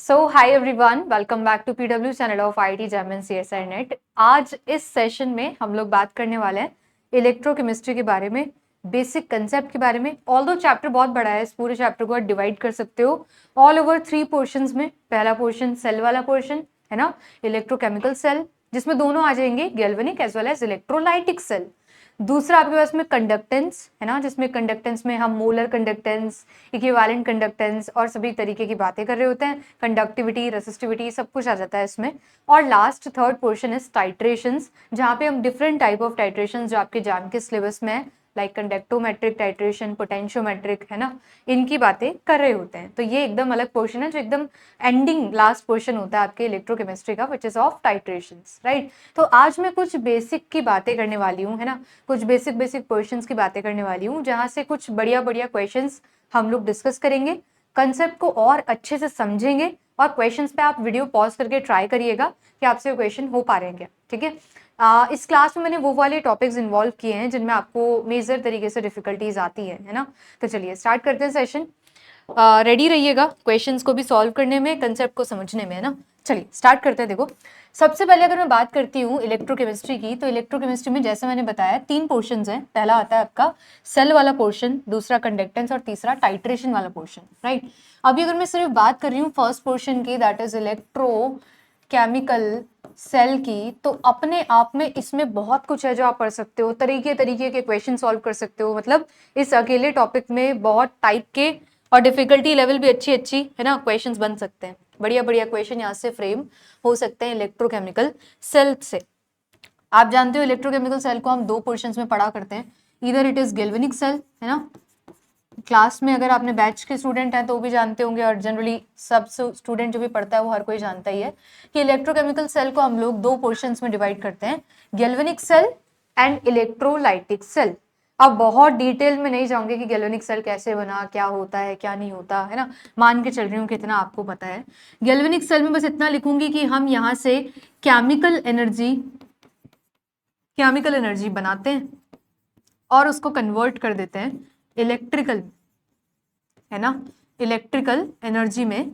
Hi everyone, welcome back to PW channel of IT JAM and CSI NET. आज इस session में हम लोग बात करने वाले हैं इलेक्ट्रोकेमिस्ट्री के बारे में, बेसिक कंसेप्ट के बारे में। ऑल्दो चैप्टर बहुत बड़ा है, इस पूरे चैप्टर को आप डिवाइड कर सकते हो ऑल ओवर 3 पोर्शंस में। पहला पोर्शन सेल वाला पोर्शन है ना, इलेक्ट्रोकेमिकल सेल, जिसमें दोनों आ जाएंगे, galvanic as well as electrolytic cell. दूसरा आपके पास में कंडक्टेंस है ना, जिसमें कंडक्टेंस में हम मोलर कंडक्टेंस, इक्विवेलेंट कंडक्टेंस और सभी तरीके की बातें कर रहे होते हैं। कंडक्टिविटी, रेसिस्टिविटी सब कुछ आ जाता है इसमें। और last third portion is titrations, जहाँ पे हम डिफरेंट टाइप ऑफ टाइट्रेशंस जो आपके जाम के सिलेबस में है, लाइक कंडक्टोमेट्रिक टाइट्रेशन, पोटेंशियोमेट्रिक है ना, इनकी बातें कर रहे होते हैं। तो ये एकदम अलग पोर्शन है जो एकदम एंडिंग लास्ट पोर्शन होता है आपके इलेक्ट्रोकेमिस्ट्री का, which is of titrations, right. तो आज मैं कुछ बेसिक की बातें करने वाली हूँ है ना, कुछ बेसिक क्वेश्चंस की बातें करने वाली हूँ, जहाँ से कुछ बढ़िया क्वेश्चंस हम लोग डिस्कस करेंगे, कंसेप्ट को और अच्छे से समझेंगे। और क्वेश्चंस पे आप वीडियो पॉज करके ट्राई करिएगा कि आपसे क्वेश्चन हो पा रहे हैं क्या, ठीक है। इस क्लास में मैंने वो वाले टॉपिक्स इन्वॉल्व किए हैं जिनमें आपको मेजर तरीके से डिफिकल्टीज आती है ना। तो चलिए स्टार्ट करते हैं सेशन। रेडी रहिएगा क्वेश्चंस को भी सॉल्व करने में, कंसेप्ट को समझने में, है ना। चलिए स्टार्ट करते हैं। देखो, सबसे पहले अगर मैं बात करती हूँ इलेक्ट्रोकेमिस्ट्री की, तो इलेक्ट्रोकेमिस्ट्री में जैसे मैंने बताया 3 पोर्शंस हैं। पहला आता है आपका सेल वाला पोर्शन, दूसरा कंडक्टेंस और तीसरा टाइट्रेशन वाला पोर्शन, राइट। अभी अगर मैं सिर्फ बात कर रही हूँ फर्स्ट पोर्शन की, that is electrochemical cell की, तो अपने आप में इसमें बहुत कुछ है जो आप पढ़ सकते हो, तरीके तरीके के क्वेश्चन सॉल्व कर सकते हो। मतलब इस अकेले टॉपिक में बहुत टाइप के और डिफिकल्टी लेवल भी अच्छी अच्छी है ना क्वेश्चंस बन सकते हैं। बढ़िया क्वेश्चन यहाँ से फ्रेम हो सकते हैं इलेक्ट्रोकेमिकल सेल से। आप जानते हो इलेक्ट्रोकेमिकल सेल को हम 2 पोर्शंस में पढ़ा करते हैं, इधर इट इज गैल्वेनिक सेल है ना। क्लास में अगर आपने बैच के स्टूडेंट हैं तो वो भी जानते होंगे, और जनरली सब स्टूडेंट जो भी पढ़ता है वो हर कोई जानता ही है कि इलेक्ट्रोकेमिकल सेल को हम लोग 2 पोर्शंस में डिवाइड करते हैं, galvanic cell and electrolytic cell. अब बहुत डिटेल में नहीं जाऊंगे कि गैल्वेनिक सेल कैसे बना, क्या होता है क्या नहीं होता है ना, मान के चल रही हूँ कितना आपको पता है। गैल्वेनिक सेल में बस इतना लिखूंगी कि हम यहाँ से केमिकल एनर्जी बनाते हैं और उसको कन्वर्ट कर देते हैं इलेक्ट्रिकल, है ना, इलेक्ट्रिकल एनर्जी में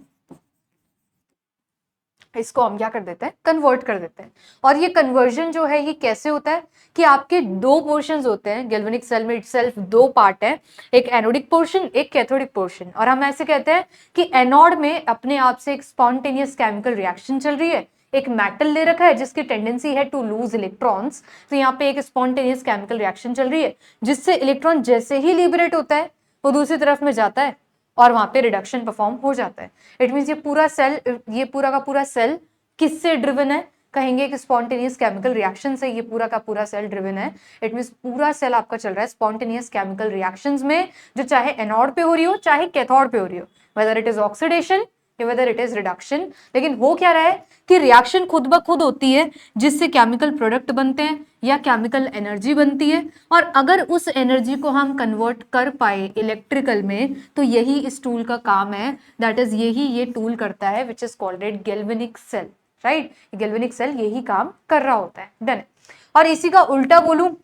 इसको हम क्या कर देते हैं, कन्वर्ट कर देते हैं। और ये कन्वर्जन जो है ये कैसे होता है कि आपके 2 पोर्शंस होते हैं गैल्वेनिक सेल में, इटसेल्फ 2 पार्ट है, एक एनोडिक पोर्शन एक कैथोडिक पोर्शन। और हम ऐसे कहते हैं कि एनोड में अपने आप से एक स्पॉन्टेनियस केमिकल रिएक्शन चल रही है, एक मेटल ले रखा है जिसकी टेंडेंसी है टू लूज इलेक्ट्रॉन्स, तो यहाँ पे एक स्पॉन्टेनियस केमिकल रिएक्शन चल रही है जिससे इलेक्ट्रॉन जैसे ही लिबरेट होता है वो दूसरी तरफ में जाता है और वहां पे रिडक्शन परफॉर्म हो जाता है। इट मींस ये पूरा सेल, ये पूरा का पूरा सेल किससे ड्रिवन है, कहेंगे कि स्पॉन्टेनियस केमिकल रिएक्शन से ये पूरा का पूरा सेल ड्रिवन है। इट मींस पूरा सेल आपका चल रहा है स्पॉन्टेनियस केमिकल रिएक्शंस में, जो चाहे एनोड पे हो रही हो चाहे कैथोड पे हो रही हो, whether it is oxidation whether it is reduction. लेकिन हो क्या रहा है कि रिएक्शन खुद ब खुद होती है जिससे केमिकल प्रोडक्ट बनते हैं या केमिकल एनर्जी बनती है, और अगर उस एनर्जी को हम कन्वर्ट कर पाए इलेक्ट्रिकल में तो यही इस टूल का काम है, दैट इज यही ये टूल करता है, which is called it galvanic cell, right. Galvanic cell यही काम कर रहा होता है, डन। और इसी का उल्टा बोलूं,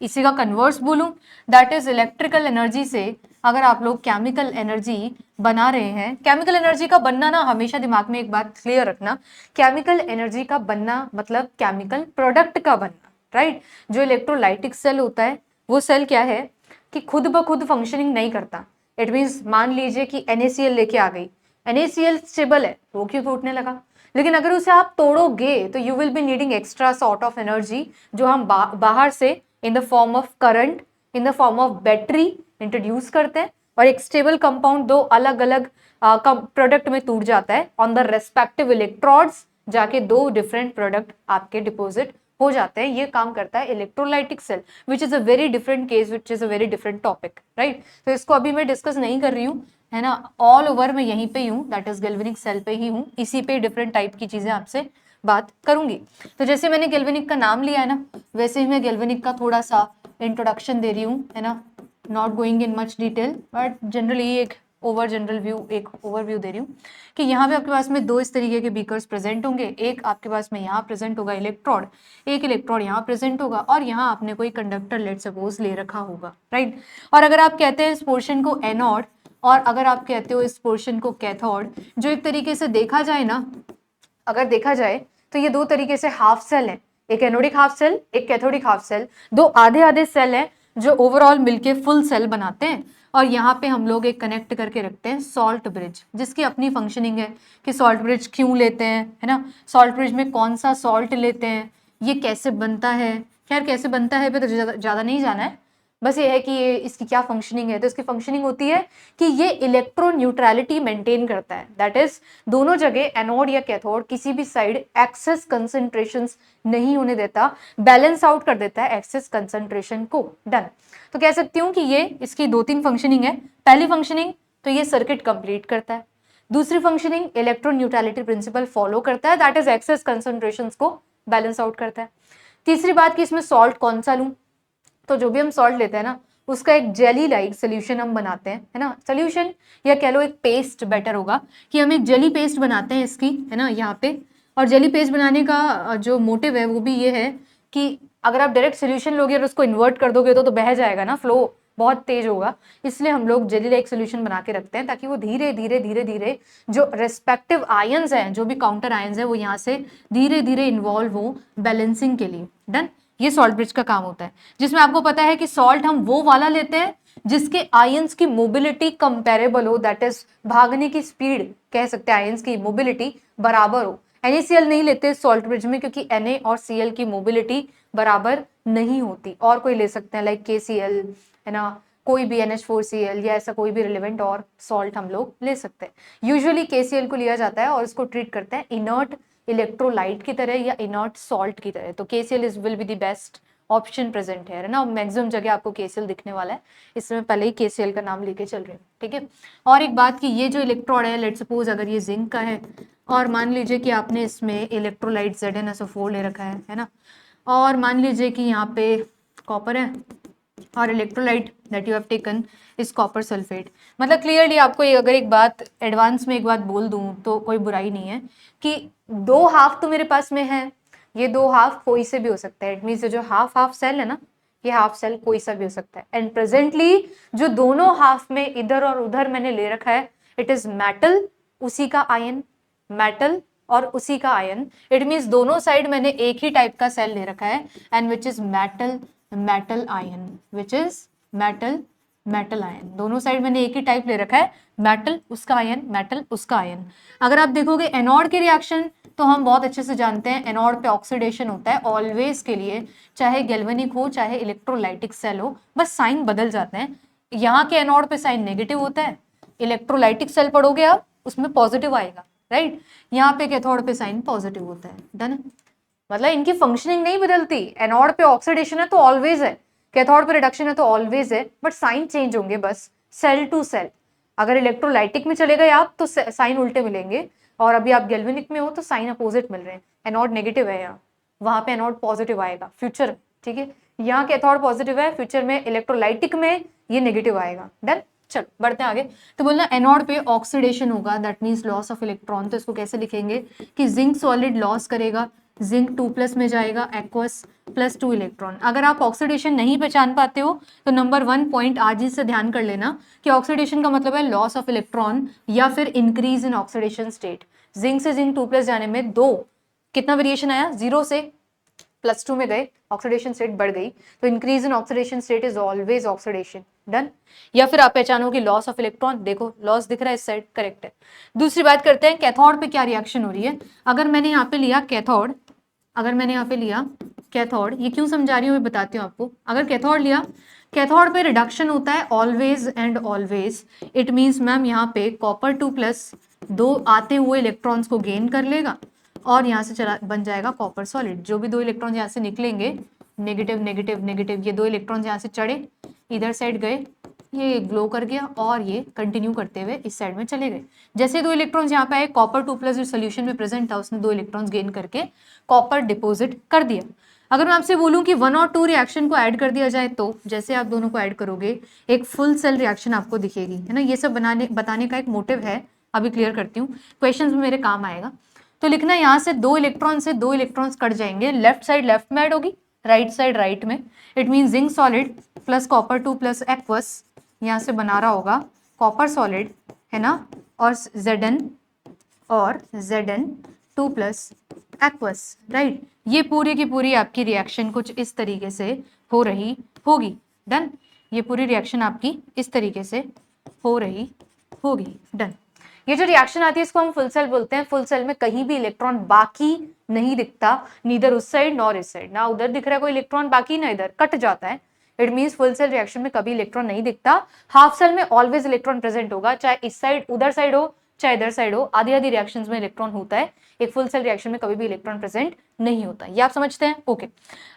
इसी का कन्वर्स बोलूं, दैट इज इलेक्ट्रिकल एनर्जी से अगर आप लोग केमिकल एनर्जी बना रहे हैं, केमिकल एनर्जी का बनना ना, हमेशा दिमाग में एक बात क्लियर रखना, केमिकल एनर्जी का बनना मतलब केमिकल प्रोडक्ट का बनना, राइट। जो इलेक्ट्रोलाइटिक सेल होता है वो सेल क्या है कि खुद ब खुद फंक्शनिंग नहीं करता। इट मीन्स मान लीजिए कि NaCl लेके आ गई, NaCl स्टेबल है, वो क्यों टूटने लगा, लेकिन अगर उसे आप तोड़ोगे तो you will be needing extra sort of energy, जो हम बाहर से in the form of current, in the form of battery introduce करते हैं, और एक स्टेबल कंपाउंड 2 अलग अलग प्रोडक्ट में टूट जाता है ऑन द रेस्पेक्टिव इलेक्ट्रोड्स, जाके 2 डिफरेंट प्रोडक्ट आपके डिपोजिट हो जाते हैं। ये काम करता है electrolytic cell, which is a very different case, which is a very different topic, right. तो इसको अभी मैं डिस्कस नहीं कर रही हूँ, है ना, ऑल ओवर मैं यहीं पे ही हूँ, दैट इज गैल्वेनिक सेल पे ही हूँ, इसी पे डिफरेंट टाइप की चीजें आपसे बात करूंगी। तो जैसे मैंने गैल्वेनिक का नाम लिया है ना, वैसे ही मैं गैल्वेनिक का थोड़ा सा इंट्रोडक्शन दे रही हूँ, है ना, not going in much detail, but generally एक ओवरव्यू दे रही हूँ कि यहाँ पे आपके पास में 2 इस तरीके के बीकर्स प्रेजेंट होंगे, एक आपके पास में यहाँ प्रेजेंट होगा इलेक्ट्रोड, एक इलेक्ट्रोड यहाँ प्रेजेंट होगा, और यहाँ आपने कोई कंडक्टर लेट सपोज ले रखा होगा, राइट। और अगर आप कहते हैं इस पोर्शन को एनोड और अगर आप कहते हो इस पोर्शन को कैथोड, जो एक तरीके से देखा जाए ना, अगर देखा जाए तो ये दो तरीके से हाफ सेल है, एक एनोडिक हाफ सेल, एक कैथोडिक हाफ सेल, दो आधे आधे सेल है जो ओवरऑल मिलके फुल सेल बनाते हैं। और यहाँ पे हम लोग एक कनेक्ट करके रखते हैं सॉल्ट ब्रिज, जिसकी अपनी फंक्शनिंग है कि सॉल्ट ब्रिज क्यों लेते हैं, है ना, सॉल्ट ब्रिज में कौन सा सॉल्ट लेते हैं, ये कैसे बनता है। खैर कैसे बनता है पे तो ज़्यादा नहीं जाना है, बस ये है कि ये इसकी क्या फंक्शनिंग है। तो इसकी फंक्शनिंग होती है कि ये इलेक्ट्रो न्यूट्रलिटी मेंटेन करता है, दैट इज दोनों जगह एनोड या कैथोड किसी भी साइड एक्सेस कंसंट्रेशंस नहीं होने देता, बैलेंस आउट कर देता है एक्सेस कंसंट्रेशन को। डन। तो कह सकती हूँ कि ये इसकी दो तीन फंक्शनिंग है। पहली फंक्शनिंग तो ये सर्किट कंप्लीट करता है, दूसरी functioning electro neutrality principle follow करता है, दैट इज एक्सेस कंसंट्रेशंस को बैलेंस आउट करता है। तीसरी बात कि इसमें सॉल्ट कौन सा लूं, तो जो भी हम सॉल्ट लेते हैं ना उसका एक जेली लाइक सोल्यूशन हम बनाते हैं, है ना, सोल्यूशन या कह लो एक पेस्ट बेटर होगा कि हम एक जेली पेस्ट बनाते हैं इसकी, है ना, यहाँ पे। और जेली पेस्ट बनाने का जो मोटिव है वो भी ये है कि अगर आप डायरेक्ट सोल्यूशन लोगे और उसको इन्वर्ट कर दोगे तो बह जाएगा ना, फ्लो बहुत तेज होगा, इसलिए हम लोग जेली लाइक सोल्यूशन बना के रखते हैं ताकि वो धीरे धीरे धीरे धीरे जो रेस्पेक्टिव आयंस हैं, जो भी काउंटर आयंस है, वो यहाँ से धीरे धीरे इन्वॉल्व हो बैलेंसिंग के लिए। डन। ये सॉल्ट ब्रिज का काम होता है, जिसमें आपको पता है कि सॉल्ट हम वो वाला लेते हैं जिसके आयंस की मोबिलिटी कंपेरेबल हो, दैट इज भागने की स्पीड कह सकते हैं आयंस की मोबिलिटी बराबर हो। NaCl नहीं लेते सॉल्ट ब्रिज में क्योंकि Na और Cl की मोबिलिटी बराबर नहीं होती। और कोई ले सकते हैं लाइक KCl, है ना, कोई भी NH4Cl या ऐसा कोई भी रिलेवेंट और सॉल्ट हम लोग ले सकते हैं। यूजुअली KCl को लिया जाता है और इसको ट्रीट करते हैं इनर्ट इलेक्ट्रोलाइट की तरह या इनर्ट सॉल्ट की तरह। तो KCl is will be the best option present है ना, मैक्सिमम जगह आपको KCl दिखने वाला है, इसमें पहले ही KCl का नाम लेके चल रहे हैं, ठीक है। और एक बात कि ये जो इलेक्ट्रोड है, लेट सपोज अगर ये जिंक का है और मान लीजिए कि आपने इसमें इलेक्ट्रोलाइट ZnSO4 ले रखा है ना, और मान लीजिए कि यहाँ पे कॉपर है और electrolyte that you have taken is copper sulphate. मतलब क्लियरली आपको अगर एक बात एडवांस में एक बात बोल दूं तो कोई बुराई नहीं है कि दो हाफ तो मेरे पास में है, ये दो हाफ कोई से भी हो सकता है। इट मीन्स जो हाफ हाफ सेल है ना, ये हाफ सेल कोई सा भी हो सकता है। एंड प्रेजेंटली जो दोनों हाफ में इधर और उधर मैंने ले रखा है, इट इज मेटल, उसी का आयन, मेटल और उसी का आयन। इट मीन्स दोनों साइड मैंने एक ही टाइप का सेल ले रखा है and which is metal metal ion, which is metal metal ion. दोनों साइड मैंने एक ही टाइप ले रखा है, मेटल उसका आयन, मेटल उसका आयन। अगर आप देखोगे एनोड के रिएक्शन तो हम बहुत अच्छे से जानते हैं एनोड पे ऑक्सीडेशन होता है ऑलवेज के लिए, चाहे गैल्वेनिक हो चाहे इलेक्ट्रोलाइटिक सेल हो, बस साइन बदल जाते हैं। यहाँ के एनोड पे साइन नेगेटिव होता है, इलेक्ट्रोलाइटिक सेल पढ़ोगे आप उसमें पॉजिटिव आएगा, राइट। यहाँ पे कैथोड पे साइन पॉजिटिव होता है। डन। मतलब इनकी फंक्शनिंग नहीं बदलती, एनोड पे ऑक्सीडेशन है तो ऑलवेज है, कैथोड पे रिडक्शन है तो ऑलवेज है, बट साइन चेंज होंगे बस सेल टू सेल। अगर इलेक्ट्रोलाइटिक में चले गए आप तो साइन उल्टे मिलेंगे, और अभी आप गैल्वेनिक में हो तो साइन अपोजिट मिल रहे हैं। एनोड नेगेटिव है यहाँ, वहां पे एनोड पॉजिटिव आएगा फ्यूचर, ठीक है। यहाँ कैथोड पॉजिटिव है, फ्यूचर में इलेक्ट्रोलाइटिक में ये नेगेटिव आएगा। डन। चलो बढ़ते हैं आगे। तो बोलना एनोड पे ऑक्सीडेशन होगा, that means loss of electron. तो इसको कैसे लिखेंगे कि जिंक सॉलिड लॉस करेगा, जिंक 2+ में जाएगा, एक्वस +2 इलेक्ट्रॉन। अगर आप ऑक्सीडेशन नहीं पहचान पाते हो तो नंबर 1 पॉइंट आज ही से ध्यान कर लेना कि ऑक्सीडेशन का मतलब है लॉस ऑफ इलेक्ट्रॉन या फिर increase in oxidation state. Zinc से जिंक 2+ जाने में दो कितना वेरिएशन आया, 0 से +2 में गए, ऑक्सीडेशन स्टेट बढ़ गई, तो increase in oxidation state is always oxidation. Done. या फिर आप पहचानो कि लॉस ऑफ इलेक्ट्रॉन, देखो लॉस दिख रहा है इस साइड, करेक्ट है। दूसरी बात करते हैं कैथोड पे क्या रिएक्शन हो रही है। अगर मैंने यहाँ पे लिया कैथोड, अगर मैंने यहाँ पे लिया कैथोड, ये क्यों समझा रही हूँ मैं बताती हूँ आपको। अगर कैथोड लिया, कैथोड पे रिडक्शन होता है always and always. It means ma'am यहाँ पे कॉपर 2+ दो आते हुए इलेक्ट्रॉन्स को गेन कर लेगा और यहाँ से चला बन जाएगा कॉपर सॉलिड। जो भी दो इलेक्ट्रॉन यहाँ से निकलेंगे, नेगेटिव नेगेटिव नेगेटिव, ये दो इलेक्ट्रॉन यहाँ से चढ़े इधर साइड गए, ये ग्लो कर गया और ये कंटिन्यू करते हुए इस साइड में चले गए। जैसे दो इलेक्ट्रॉन्स यहाँ पे आए, कॉपर 2+ जो सोल्यूशन में प्रेजेंट था उसने दो इलेक्ट्रॉन्स गेन करके कॉपर डिपॉजिट कर दिया। अगर मैं आपसे बोलूं कि 1 और 2 रिएक्शन को ऐड कर दिया जाए तो जैसे आप दोनों को ऐड करोगे एक फुल सेल रिएक्शन आपको दिखेगी, है ना। ये सब बताने का एक मोटिव है, अभी क्लियर करती हूँ, क्वेश्चन में मेरे काम आएगा। तो लिखना यहाँ से दो इलेक्ट्रॉन से दो इलेक्ट्रॉन्स कट जाएंगे, लेफ्ट साइड लेफ्ट में ऐड होगी, राइट साइड राइट में। It mean zinc solid + copper 2+ aqueous यहाँ से बना रहा होगा कॉपर सॉलिड है ना, और Zn 2 प्लस एक्वस, राइट। ये पूरी की पूरी आपकी रिएक्शन कुछ इस तरीके से हो रही होगी। डन। ये पूरी रिएक्शन आपकी इस तरीके से हो रही होगी। डन। ये जो रिएक्शन आती है इसको हम फुल सेल बोलते हैं। फुल सेल में कहीं भी इलेक्ट्रॉन बाकी नहीं दिखता, नीदर उस साइड नॉर इस साइड, ना उधर दिख रहा है कोई इलेक्ट्रॉन बाकी ना इधर, कट जाता है। It means full cell reaction में कभी इलेक्ट्रॉन नहीं दिखता। हाफ सेल में ऑलवेज इलेक्ट्रॉन प्रेजेंट होगा, चाहे इस साइड उधर साइड हो चाहे इधर साइड हो, आधी आधी रिएक्शंस में इलेक्ट्रॉन होता है। एक फुल सेल रिएक्शन में कभी भी इलेक्ट्रॉन प्रेजेंट नहीं होता। ये आप समझते हैं? ओके।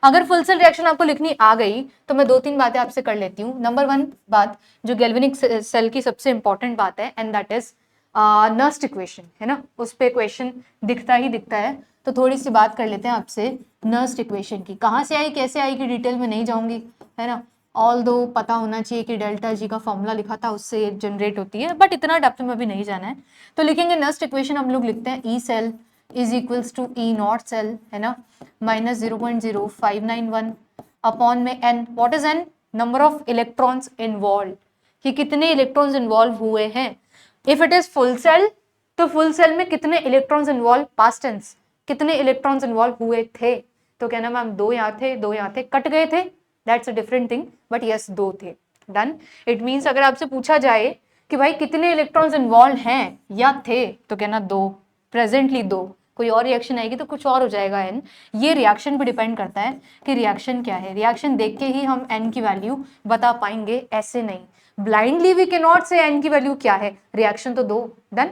अगर फुल सेल रिएक्शन आपको लिखनी आ गई तो मैं 2-3 बातें आपसे कर लेती हूँ। नंबर 1 बात जो गैल्वेनिक सेल की सबसे इंपॉर्टेंट बात है, and that is Nernst equation, है ना। उस पे क्वेश्चन दिखता ही दिखता है, तो थोड़ी सी बात कर लेते हैं आपसे नर्स्ट इक्वेशन की। कहाँ से आई, कैसे आई कि डिटेल में नहीं जाऊंगी, है ना। ऑल दो पता होना चाहिए कि डेल्टा जी का फॉर्मूला लिखा था उससे जनरेट होती है, बट इतना डेप्थ में अभी नहीं जाना है। तो लिखेंगे नर्स्ट इक्वेशन, हम लोग लिखते हैं E cell is equals to E naught cell, है ना, माइनस 0.0591 अपॉन में n. What is n? Number of electrons involve, कि कितने इलेक्ट्रॉन्स इन्वॉल्व हुए हैं। If it is full cell तो फुल सेल में कितने इलेक्ट्रॉन्स इन्वॉल्व, पास्ट टेंस, कितने इलेक्ट्रॉन्स इन्वॉल्व हुए थे। तो कहना मैम 2 यहाँ थे, 2 यहाँ थे, कट गए थे, that's a different thing, but yes 2 थे। डन। इट मीन्स अगर आपसे पूछा जाए कि भाई कितने इलेक्ट्रॉन्स इन्वॉल्व हैं या थे, तो कहना 2, प्रेजेंटली 2। कोई और रिएक्शन आएगी तो कुछ और हो जाएगा एन। ये रिएक्शन पे डिपेंड करता है कि रिएक्शन क्या है। रिएक्शन देख के ही हम एन की वैल्यू बता पाएंगे, ऐसे नहीं। ब्लाइंडली वी कैन नॉट से एन की वैल्यू क्या है, रिएक्शन तो दो। डन।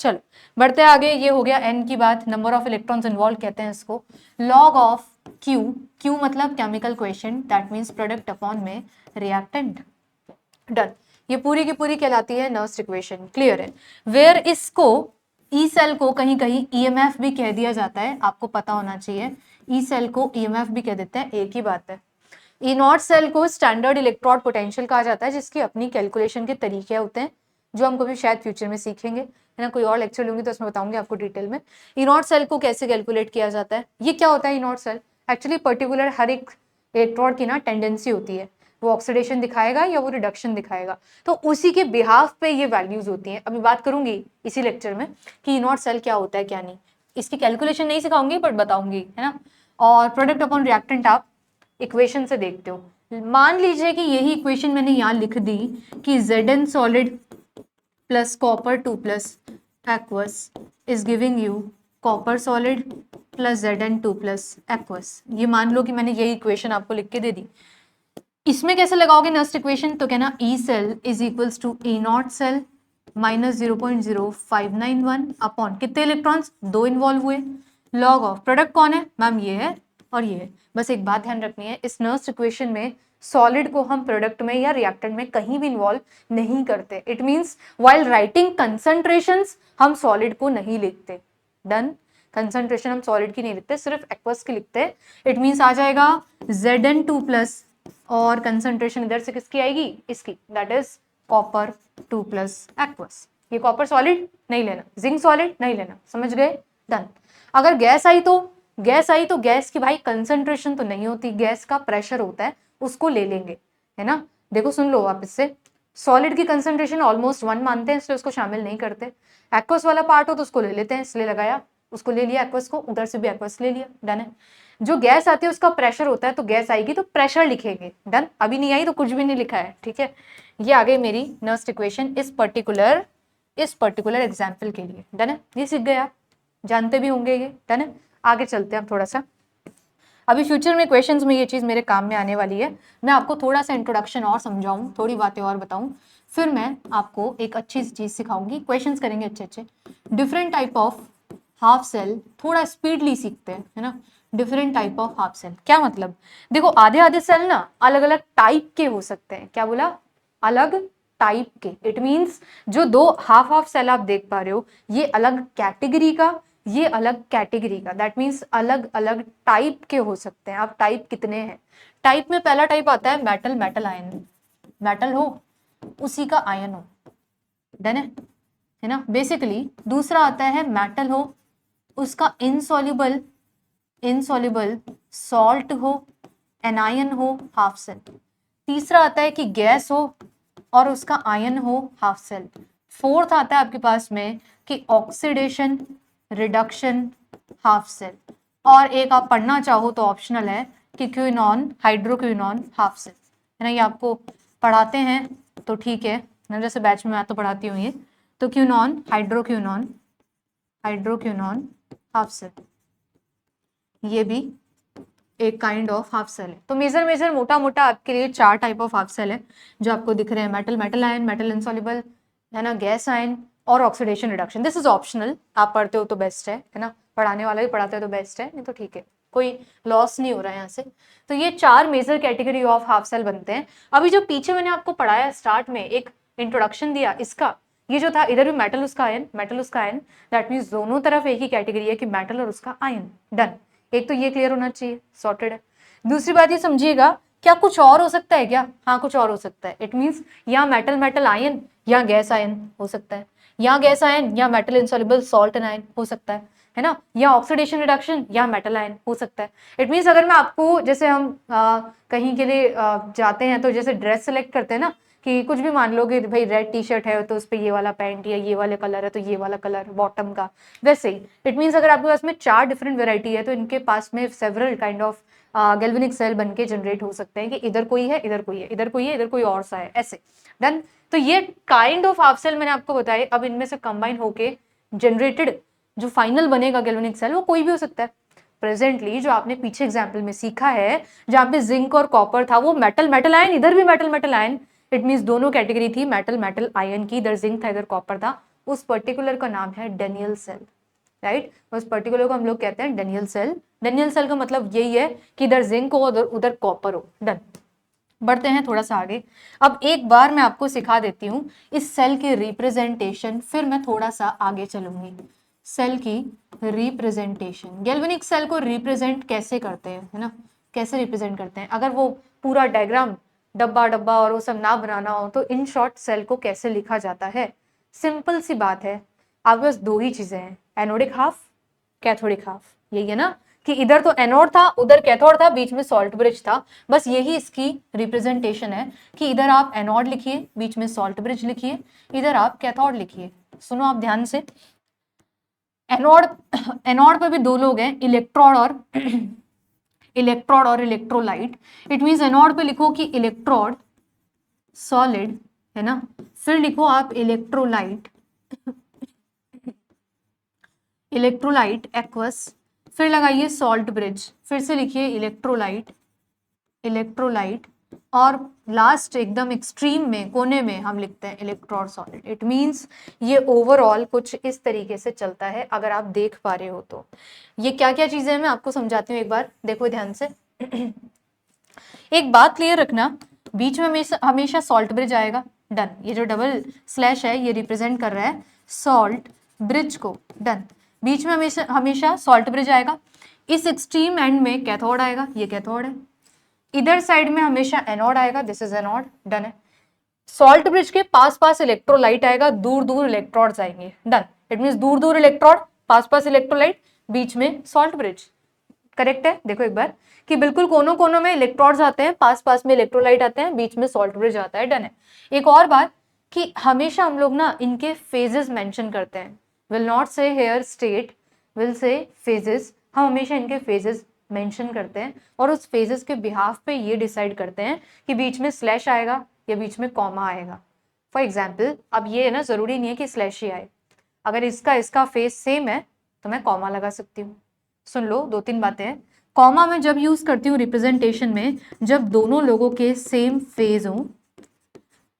चलो बढ़ते आगे। ये हो गया एन की बात, नंबर ऑफ इलेक्ट्रॉन्स इन्वॉल्व कहते हैं इसको। लॉग ऑफ क्यू, क्यू मतलब chemical question, that means product upon में रिएक्टेंट। डन। ये पूरी की पूरी कहलाती है नर्स्ट इक्वेशन। क्लियर है? वेयर इसको ई सेल को कहीं कहीं ईएमएफ भी कह दिया जाता है, आपको पता होना चाहिए। ई सेल को ईएमएफ भी कह देते हैं, एक ही बात है। ई नॉट सेल को स्टैंडर्ड इलेक्ट्रोड पोटेंशियल कहा जाता है, जिसकी अपनी कैलकुलेशन के तरीके होते हैं, जो हम कभी शायद फ्यूचर में सीखेंगे, है ना। कोई और लेक्चर लूंगी तो उसमें बताऊंगी आपको डिटेल में ई नॉट सेल को कैसे कैलकुलेट किया जाता है। ये क्या होता है ई नॉट सेल? एक्चुअली पर्टिकुलर हर एक इलेक्ट्रोड की ना टेंडेंसी होती है, वो ऑक्सीडेशन दिखाएगा या वो रिडक्शन दिखाएगा, तो उसी के बिहाफ पे ये वैल्यूज होती हैं। अभी बात करूंगी इसी लेक्चर में कि ई नॉट सेल क्या होता है क्या नहीं। इसकी कैलकुलेशन नहीं सिखाऊंगी बट बताऊंगी, है ना। और प्रोडक्ट अपॉन रिएक्टेंट आप इक्वेशन से देखते हो। मान लीजिए कि यही इक्वेशन मैंने यहाँ लिख दी कि Zn solid plus copper 2 plus aqueous is giving you copper solid plus Zn2 plus aqueous. ये मान लो कि मैंने यही इक्वेशन आपको लिख के दे दी। इसमें कैसे लगाओगे नेक्स्ट इक्वेशन? तो कहना E cell is equals to E naught cell minus 0.0591 upon कितने इलेक्ट्रॉन्स, 2 इन्वॉल्व हुए, लॉग ऑफ प्रोडक्ट कौन है मैम, ये है और ये है। बस एक बात ध्यान रखनी है, इस नर्स्ट इक्वेशन में सॉलिड को हम प्रोडक्ट में या रिएक्टेंट में कहीं भी इन्वॉल्व नहीं करते। It means while writing concentrations हम सॉलिड को नहीं लिखते। डन। कंसंट्रेशन हम सॉलिड की नहीं लिखते, सिर्फ एक्वस की लिखते हैं। इट मींस आ जाएगा Zn2 प्लस और कंसंट्रेशन इधर से किसकी आएगी, इसकी, that is copper 2 plus aqueous. ये कॉपर सॉलिड नहीं लेना, जिंक सॉलिड नहीं लेना, समझ गए? डन। अगर गैस आई तो गैस की भाई कंसंट्रेशन तो नहीं होती, गैस का प्रेशर होता है, उसको ले लेंगे, है ना। देखो सुन लो आप इससे, सॉलिड की कंसंट्रेशन ऑलमोस्ट 1 मानते हैं, इसलिए उसको शामिल नहीं करते। एक्वस वाला पार्ट हो तो उसको ले लेते हैं, इसलिए लगाया, उसको ले लिया एक्वस को, उधर से भी एक्वस ले लिया। डन है। जो गैस आती है उसका प्रेशर होता है, तो गैस आएगी तो प्रेशर लिखेंगे। डन। अभी नहीं आई तो कुछ भी नहीं लिखा है, ठीक है। ये आ गई मेरी नर्स्ट इक्वेशन इस पर्टिकुलर एग्जाम्पल के लिए। डन है। ये सीख गए आप, जानते भी होंगे ये। डन है। आगे चलते हैं थोड़ा सा। अभी फ्यूचर में क्वेश्चंस में ये चीज़ मेरे काम में आने वाली है। मैं आपको थोड़ा सा इंट्रोडक्शन और समझाऊं, थोड़ी बातें और बताऊं, फिर मैं आपको एक अच्छी चीज़ सिखाऊंगी। क्वेश्चंस करेंगे अच्छे अच्छे। Different type of half cell, थोड़ा स्पीडली सीखते हैं, है ना। Different type of half cell क्या मतलब? देखो आधे आधे सेल ना अलग अलग टाइप के हो सकते हैं। क्या बोला? अलग टाइप के। इट मीन्स जो 2 हाफ हाफ सेल आप देख पा रहे हो, ये अलग कैटेगरी का, ये अलग कैटेगरी का, दैट मीन्स अलग अलग टाइप के हो सकते हैं। अब टाइप कितने हैं? टाइप में पहला टाइप आता है मेटल, मेटल आयन, मेटल हो उसी का आयन हो। डन है ना। बेसिकली दूसरा आता है मेटल हो उसका इनसॉल्युबल सॉल्ट हो, एनायन हो, हाफ सेल। तीसरा आता है कि गैस हो और उसका आयन हो हाफ सेल। फोर्थ आता है आपके पास में कि ऑक्सीडेशन रिडक्शन हाफ सेल, और एक आप पढ़ना चाहो तो ऑप्शनल है कि क्विनॉन हाइड्रोक्विनॉन हाफ सेल, है ना, ये आपको पढ़ाते हैं तो ठीक है ना, जैसे बैच में मैं तो पढ़ाती हूँ ये, तो क्विनॉन हाइड्रोक्विनॉन हाफ सेल, ये भी एक काइंड ऑफ हाफ सेल है। तो मेजर मोटा मोटा आपके लिए 4 टाइप ऑफ हाफ सेल है जो आपको दिख रहे हैं, मेटल आयन, मेटल इनसॉल्युबल, है ना, गैस आयन और oxidation reduction. This is optional, आप पढ़ते हो तो बेस्ट है ना, पढ़ाने वाला भी पढ़ाते हो तो बेस्ट है, नहीं तो ठीक है, कोई लॉस नहीं हो रहा है यहाँ से। तो ये 4 major category of half cell बनते हैं। अभी जो पीछे मैंने आपको पढ़ाया स्टार्ट में, एक इंट्रोडक्शन दिया इसका, ये जो था इधर भी मेटल उसका आयन, दैट मीन्स दोनों तरफ एक ही कैटेगरी है कि मेटल और उसका आयन। डन, एक तो ये क्लियर होना चाहिए, सॉर्टेड है। दूसरी बात ये समझिएगा, क्या कुछ और हो सकता है क्या? हाँ, कुछ और हो सकता है। इट मीन्स या मेटल आयन या गैस आयन हो सकता है, या गैस आयन या मेटल इनसॉल्युबल सॉल्ट आयन हो सकता है ना, या ऑक्सीडेशन रिडक्शन या मेटल आयन हो सकता है। इट मीन्स अगर मैं आपको, जैसे हम कहीं के लिए जाते हैं तो जैसे ड्रेस सेलेक्ट करते हैं ना, कि कुछ भी मान लो कि भाई रेड टी शर्ट है तो उस पर ये वाला पैंट, या ये वाले कलर है तो ये वाला कलर बॉटम का, वैसे ही इट मीन्स अगर आपके पास में 4 डिफरेंट वेराइटी है तो इनके पास में several kind of galvanic cell बन के जनरेट हो सकते हैं कि इधर कोई है, इधर कोई है, इधर कोई है, इधर कोई और सा है, ऐसे। डन। तो ये काइंड ऑफ हाफ सेल मैंने आपको बताया। अब इनमें से कंबाइन होके जनरेटेड जो फाइनल बनेगा गैल्वेनिक सेल, वो कोई भी हो सकता है। प्रेजेंटली जो आपने पीछे एग्जाम्पल में सीखा है, जहां पे जिंक और कॉपर था, वो मेटल आयन, इधर भी मेटल आयन, इट मीन्स दोनों कैटेगरी थी मेटल आयन की, इधर जिंक था इधर कॉपर था। उस पर्टिकुलर का नाम है डेनियल सेल, राइट। उस पर्टिकुलर को हम लोग कहते हैं डेनियल सेल। डेनियल सेल का मतलब यही है कि इधर जिंक हो उधर कॉपर हो। डन। बढ़ते हैं थोड़ा सा आगे। अब एक बार मैं आपको सिखा देती हूँ इस सेल की रिप्रेजेंटेशन, फिर मैं थोड़ा सा आगे चलूंगी। सेल की रिप्रेजेंटेशन, गैल्वेनिक सेल को रिप्रेजेंट कैसे करते हैं, है ना, कैसे रिप्रेजेंट करते हैं। अगर वो पूरा डायग्राम डब्बा और वो सब ना बनाना हो तो इन शॉर्ट सेल को कैसे लिखा जाता है। सिंपल सी बात है, आपके पास 2 ही चीजें हैं, एनोडिक हाफ, कैथोडिक हाफ, यही है ना, कि इधर तो एनोड था उधर कैथोड था, बीच में सॉल्ट ब्रिज था। बस यही इसकी रिप्रेजेंटेशन है कि इधर आप एनोड लिखिए, बीच में सॉल्ट ब्रिज लिखिए, इधर आप कैथोड लिखिए। सुनो आप ध्यान से, एनोड पे भी 2 लोग हैं, इलेक्ट्रोड और इलेक्ट्रोलाइट। इट मींस एनोड पे लिखो कि इलेक्ट्रोड सॉलिड, है ना, फिर लिखो आप इलेक्ट्रोलाइट एक्वस, फिर लगाइए सॉल्ट ब्रिज, फिर से लिखिए इलेक्ट्रोलाइट, और लास्ट एकदम एक्सट्रीम में कोने में हम लिखते हैं इलेक्ट्रोड सॉलिड। इट मींस ये ओवरऑल कुछ इस तरीके से चलता है, अगर आप देख पा रहे हो तो। ये क्या क्या चीजें हैं मैं आपको समझाती हूँ, एक बार देखो ध्यान से। एक बात क्लियर रखना, बीच में हमेशा सॉल्ट ब्रिज आएगा। डन। ये जो डबल स्लैश है ये रिप्रेजेंट कर रहा है सॉल्ट ब्रिज को। डन। बीच में हमेशा सॉल्ट ब्रिज आएगा। इस एक्सट्रीम एंड में कैथोड आएगा, ये कैथोड है। इधर साइड में हमेशा एनोड आएगा, दिस इज एनोड। डन है। सॉल्ट ब्रिज के पास इलेक्ट्रोलाइट आएगा, दूर इलेक्ट्रोड्स आएंगे। डन। इट मींस दूर इलेक्ट्रोड, पास इलेक्ट्रोलाइट, बीच में सॉल्ट ब्रिज। करेक्ट है। देखो एक बार कि बिल्कुल कोनों में इलेक्ट्रोड्स आते हैं, पास में इलेक्ट्रोलाइट आते हैं, बीच में सॉल्ट ब्रिज आता है। डन है। एक और बात कि हमेशा हम लोग ना इनके फेजेस मेंशन करते हैं, will not say here state, will say phases. हम हमेशा इनके फेजेस मेंशन करते हैं और उस फेजेस के बिहाफ पे ये डिसाइड करते हैं कि बीच में स्लैश आएगा या बीच में कॉमा आएगा। फॉर एग्जाम्पल, अब ये है ना, जरूरी नहीं है कि स्लैश ही आए, अगर इसका फेज सेम है तो मैं कॉमा लगा सकती हूँ। सुन लो, 2-3 बातें हैं। कॉमा में जब यूज करती हूँ रिप्रेजेंटेशन में, जब दोनों लोगों के सेम फेज हो।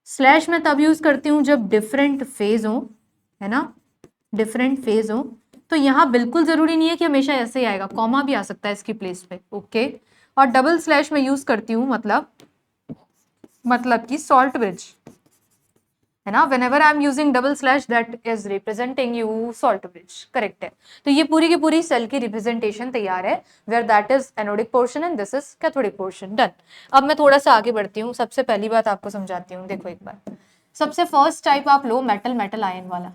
स्लैश में तब यूज करती हूँ जब डिफरेंट फेज हो, है ना, डिफरेंट फेज हो। तो यहाँ बिल्कुल जरूरी नहीं है कि हमेशा ऐसे ही आएगा, कॉमा भी आ सकता है इसकी प्लेस पे। ओके। और डबल स्लैश में यूज करती हूँ मतलब कि सॉल्ट ब्रिज, है ना, whenever I am using double slash that is representing you salt bridge। Correct है। तो ये पूरी की पूरी सेल की रिप्रेजेंटेशन तैयार है, where that is anodic portion and this is cathodic portion। Done. अब मैं थोड़ा सा आगे बढ़ती हूँ, सबसे पहली बात आपको समझाती हूँ। देखो एक बार, सबसे फर्स्ट टाइप आप लो मेटल आयन वाला,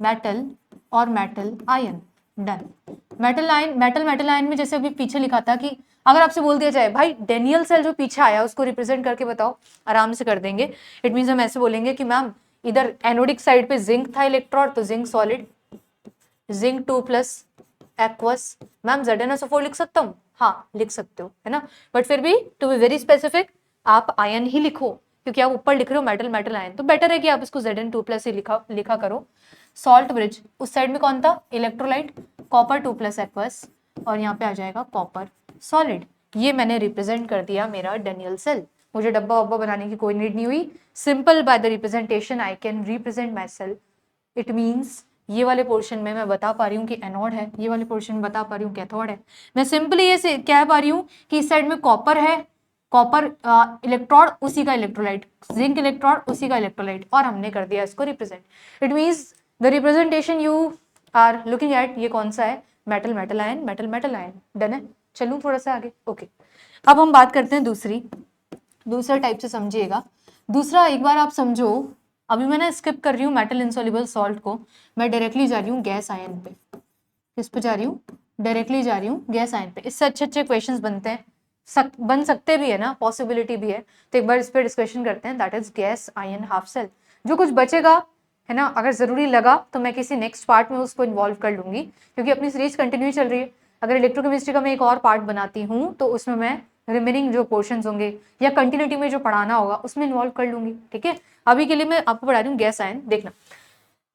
मेटल और metal ion. Done. Metal ion में जैसे अभी पीछे लिखा था कि अगर आपसे बोल दिया जाए भाई डेनियल सेल जो पीछे आया उसको रिप्रेजेंट करके बताओ, आराम से कर देंगे। इट मीन्स हम ऐसे बोलेंगे कि मैम इधर एनोडिक साइड पे जिंक था इलेक्ट्रोड, तो zinc solid, zinc 2 plus aqueous. Ma'am ZnSO4 लिख सकता हूँ? हाँ लिख सकते हो, है ना, बट फिर भी टू बी वेरी स्पेसिफिक आप आयन ही लिखो, क्योंकि आप ऊपर लिख रहे हो मेटल आयन, तो बेटर है कि आप इसको Zn2 प्लस ही लिखा करो। सॉल्ट ब्रिज, उस साइड में कौन था? इलेक्ट्रोलाइट, कॉपर 2 प्लस एक्वस, और यहाँ पे आ जाएगा कॉपर सॉलिड। ये मैंने रिप्रेजेंट कर दिया मेरा डेनियल सेल। मुझे डब्बा वब्बा बनाने की कोई नीड नहीं हुई, simple by the representation I can represent my cell. It means ये वाले पोर्शन में मैं बता पा रही हूँ कि एनोड है, ये वाले पोर्शन में बता पा रही हूँ कैथोड है। मैं सिंपली ये कह पा रही हूँ कि इस साइड में कॉपर है, कॉपर इलेक्ट्रोड उसी का इलेक्ट्रोलाइट, जिंक इलेक्ट्रोड उसी का इलेक्ट्रोलाइट, और हमने कर दिया इसको represent. It means the representation you are looking at, ये कौन सा है? Metal ion, metal ion. Done है? चलूँ थोड़ा सा आगे? ओके। अब हम बात करते हैं दूसरा टाइप से समझिएगा। दूसरा एक बार आप समझो, अभी मैं ना स्किप कर रही हूँ मेटल इनसॉल्युबल सॉल्ट को, मैं डायरेक्टली जा रही हूँ गैस आयन पे। किस पे जा रही हूँ? डायरेक्टली जा रही हूँ गैस आयन पे। इससे अच्छे क्वेश्चंस बनते हैं, बन सकते भी है ना, पॉसिबिलिटी भी है। तो एक बार इस पर डिस्कशन करते हैं, that is gas ion half cell. जो कुछ बचेगा है ना, अगर जरूरी लगा तो मैं किसी नेक्स्ट पार्ट में उसको इन्वॉल्व कर लूंगी, क्योंकि अपनी सीरीज कंटिन्यू चल रही है। अगर इलेक्ट्रोकेमिस्ट्री का मैं एक और पार्ट बनाती हूँ तो उसमें मैं रिमेनिंग जो पोर्शंस होंगे या कंटिन्यूटी में जो पढ़ाना होगा उसमें इन्वॉल्व कर लूंगी, ठीक है। अभी के लिए मैं आपको पढ़ा रही हूँ गैस आयन। देखना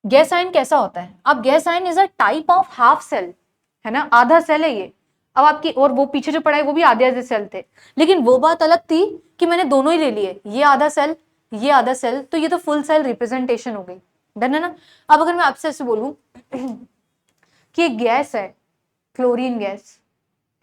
गैस आयन कैसा होता है। अब gas ion is a type of half cell, है ना, आधा सेल है ये। अब आपकी और वो पीछे जो पढ़ा है वो भी आधे सेल थे, लेकिन वो बात अलग थी कि मैंने दोनों ही ले लिए, ये आधा सेल ये आधा सेल, तो ये तो फुल सेल रिप्रेजेंटेशन हो गई। डन है ना। अब अगर मैं आपसे ऐसे बोलूं कि एक गैस है क्लोरीन गैस,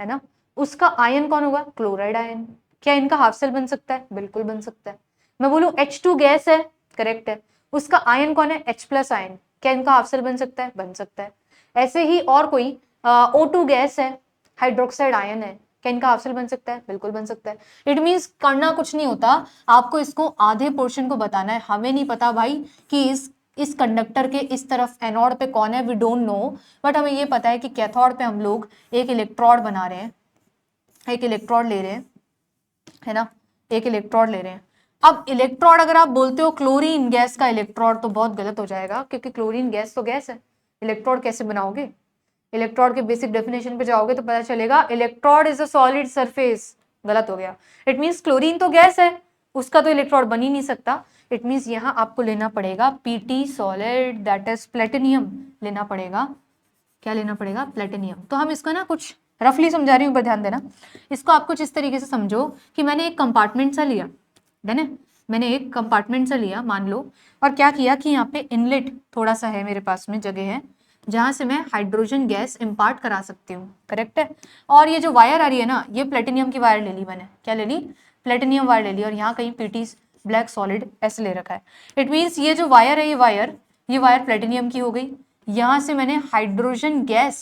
है ना, उसका आयन कौन होगा? Chloride ion. क्या इनका हाफ सेल बन सकता है? बिल्कुल बन सकता है। मैं बोलूं H2 गैस है, करेक्ट है, उसका आयन कौन है? H plus ion. क्या इनका हाफ सेल बन सकता है? बन सकता है। ऐसे ही और कोई O2 गैस है, हाइड्रोक्साइड आयन है, क्या इनका हाफ सेल बन सकता है? बिल्कुल बन सकता है। इट मीन्स करना कुछ नहीं होता, आपको इसको आधे पोर्शन को बताना है। हमें नहीं पता भाई कि इस कंडक्टर के इस तरफ एनोड पे कौन है, वी डोंट नो, बट हमें ये पता है कि कैथोड पे हम लोग एक इलेक्ट्रोड बना रहे हैं, एक इलेक्ट्रोड ले रहे हैं, है ना, एक इलेक्ट्रोड ले रहे हैं। अब इलेक्ट्रोड अगर आप बोलते हो क्लोरीन गैस का इलेक्ट्रोड तो बहुत गलत हो जाएगा, क्योंकि क्लोरीन गैस तो गैस है, इलेक्ट्रोड कैसे बनाओगे? इलेक्ट्रोड के बेसिक डेफिनेशन पे जाओगे तो पता चलेगा electrode is a solid surface, गलत हो गया। इट मीन्स क्लोरीन तो गैस है, उसका तो इलेक्ट्रोड बन ही नहीं सकता। इट मीन्स यहाँ आपको लेना पड़ेगा Pt solid, that is platinum लेना पड़ेगा। क्या लेना पड़ेगा? प्लेटिनियम। तो हम इसको ना कुछ रफली समझा रही हूँ, पर ध्यान देना। इसको आप कुछ इस तरीके से समझो कि मैंने एक कंपार्टमेंट सा लिया, डन है, मैंने एक कंपार्टमेंट सा लिया मान लो, और क्या किया कि यहाँ पे इनलेट थोड़ा सा है मेरे पास में जगह है जहां से मैं हाइड्रोजन गैस इम्पार्ट करा सकती हूँ, करेक्ट है। और ये जो वायर आ रही है ना, ये प्लेटिनियम की वायर ले ली मैंने। क्या ले ली? प्लेटिनियम वायर ले ली, और यहाँ कहीं Pt ब्लैक सॉलिड ऐसे ले रखा है। इट मीन्स ये जो वायर है, ये वायर प्लेटिनियम की हो गई। यहाँ से मैंने hydrogen gas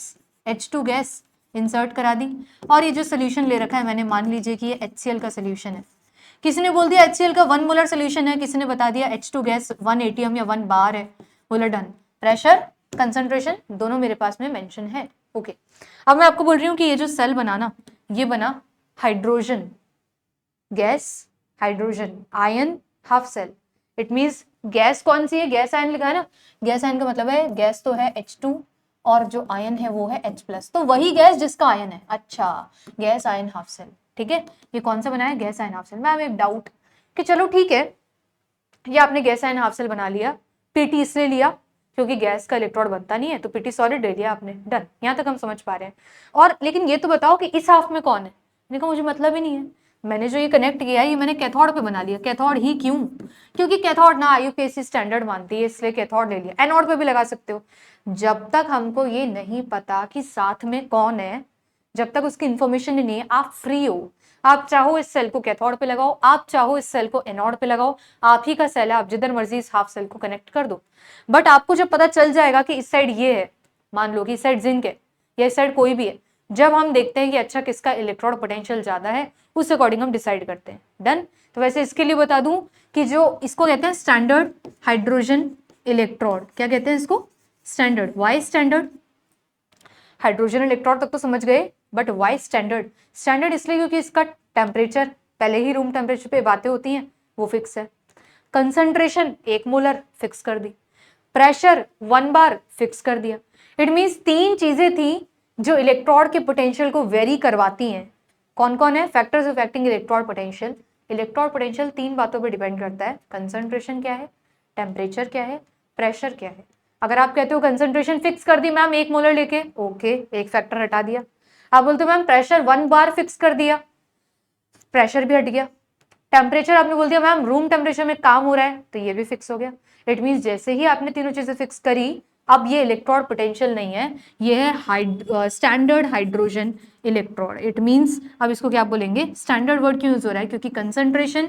H2 gas insert करा दी, और ये जो सोल्यूशन ले रखा है मैंने, मान लीजिए कि ये HCl का सोल्यूशन है। किसी ने बोल दिया HCl का 1 मोलर सोल्यूशन है, किसी ने बता दिया H2 गैस 1 ATM या 1 बार है, बोला डन। प्रेशर कंसंट्रेशन दोनों मेरे पास में मेंशन है। ओके, अब मैं आपको बोल रही हूँ कि ये जो सेल बना ना, ये बना hydrogen gas, hydrogen ion half cell. It means gas कौन सी है? गैस आयन लिखा है ना, गैस आयन का मतलब है गैस तो है H2 और जो आयन है वो है H प्लस, तो वही गैस जिसका आयन है। अच्छा, गैस आयन हाफ सेल, ठीक है। ये कौन सा बना है? Gas ion half cell. Ma'am एक डाउट कि चलो ठीक है, ये आपने गैस आयन हाफ सेल बना लिया, Pt इसलिए लिया क्योंकि गैस का इलेक्ट्रोड बनता नहीं है, तो Pt सॉलिड ले लिया आपने, डन। यहाँ तक हम समझ पा रहे हैं। और लेकिन ये तो बताओ कि इस हाफ में कौन है? मैंने कहा मुझे मतलब ही नहीं है, मैंने जो ये कनेक्ट किया है ये मैंने कैथोड पे बना लिया। कैथोड ही क्यों? क्योंकि कैथोड ना IUPAC स्टैंडर्ड मानती है, इसलिए कैथोड ले लिया। एनोड पे भी लगा सकते हो। जब तक हमको ये नहीं पता कि साथ में कौन है, जब तक उसकी इंफॉर्मेशन नहीं है, आप फ्री हो। आप चाहो इस सेल को कैथोड पे लगाओ, आप चाहो इस सेल को एनोड पे लगाओ, आप ही का सेल है, आप जिधर मर्जी इस हाफ सेल को कनेक्ट कर दो। बट आपको जब पता चल जाएगा कि इस साइड ये है, मान लो कि इस साइड जिंक है या इस साइड कोई भी है, जब हम देखते हैं कि अच्छा किसका इलेक्ट्रोड पोटेंशियल ज्यादा है, उस अकॉर्डिंग हम डिसाइड करते हैं। डन। तो वैसे इसके लिए बता दूं कि जो इसको कहते हैं स्टैंडर्ड हाइड्रोजन इलेक्ट्रोड, क्या कहते हैं इसको? Standard. Why standard? Hydrogen electron तक तो समझ गए, बट वाई स्टैंडर्ड? स्टैंडर्ड इसलिए क्योंकि इसका टेम्परेचर पहले ही रूम टेम्परेचर पे बातें होती हैं, वो फिक्स है। कंसंट्रेशन 1 मोलर फिक्स कर दी, प्रेशर 1 बार फिक्स कर दिया। इट मीन्स 3 चीजें थी जो इलेक्ट्रोड के पोटेंशियल को वेरी करवाती हैं। कौन कौन है? Factors affecting electrode potential. Electrode potential 3 बातों पर डिपेंड करता है, कंसंट्रेशन क्या है, टेम्परेचर क्या है, प्रेशर क्या है। अगर आप कहते हो कंसंट्रेशन फिक्स कर दी मैम 1 मोलर लेके, ओके, एक फैक्टर हटा दिया। आप बोलते हो मैम प्रेशर 1 बार फिक्स कर दिया, प्रेशर भी हट गया। टेम्परेचर आपने बोल दिया मैम रूम टेम्परेचर में काम हो रहा है, तो ये भी फिक्स हो गया। इट मीन्स जैसे ही आपने तीनों चीजें फिक्स करी, अब ये इलेक्ट्रोड पोटेंशियल नहीं है, ये है standard hydrogen electrode. It means अब इसको क्या बोलेंगे? स्टैंडर्ड वर्ड क्यों यूज हो रहा है? क्योंकि कंसंट्रेशन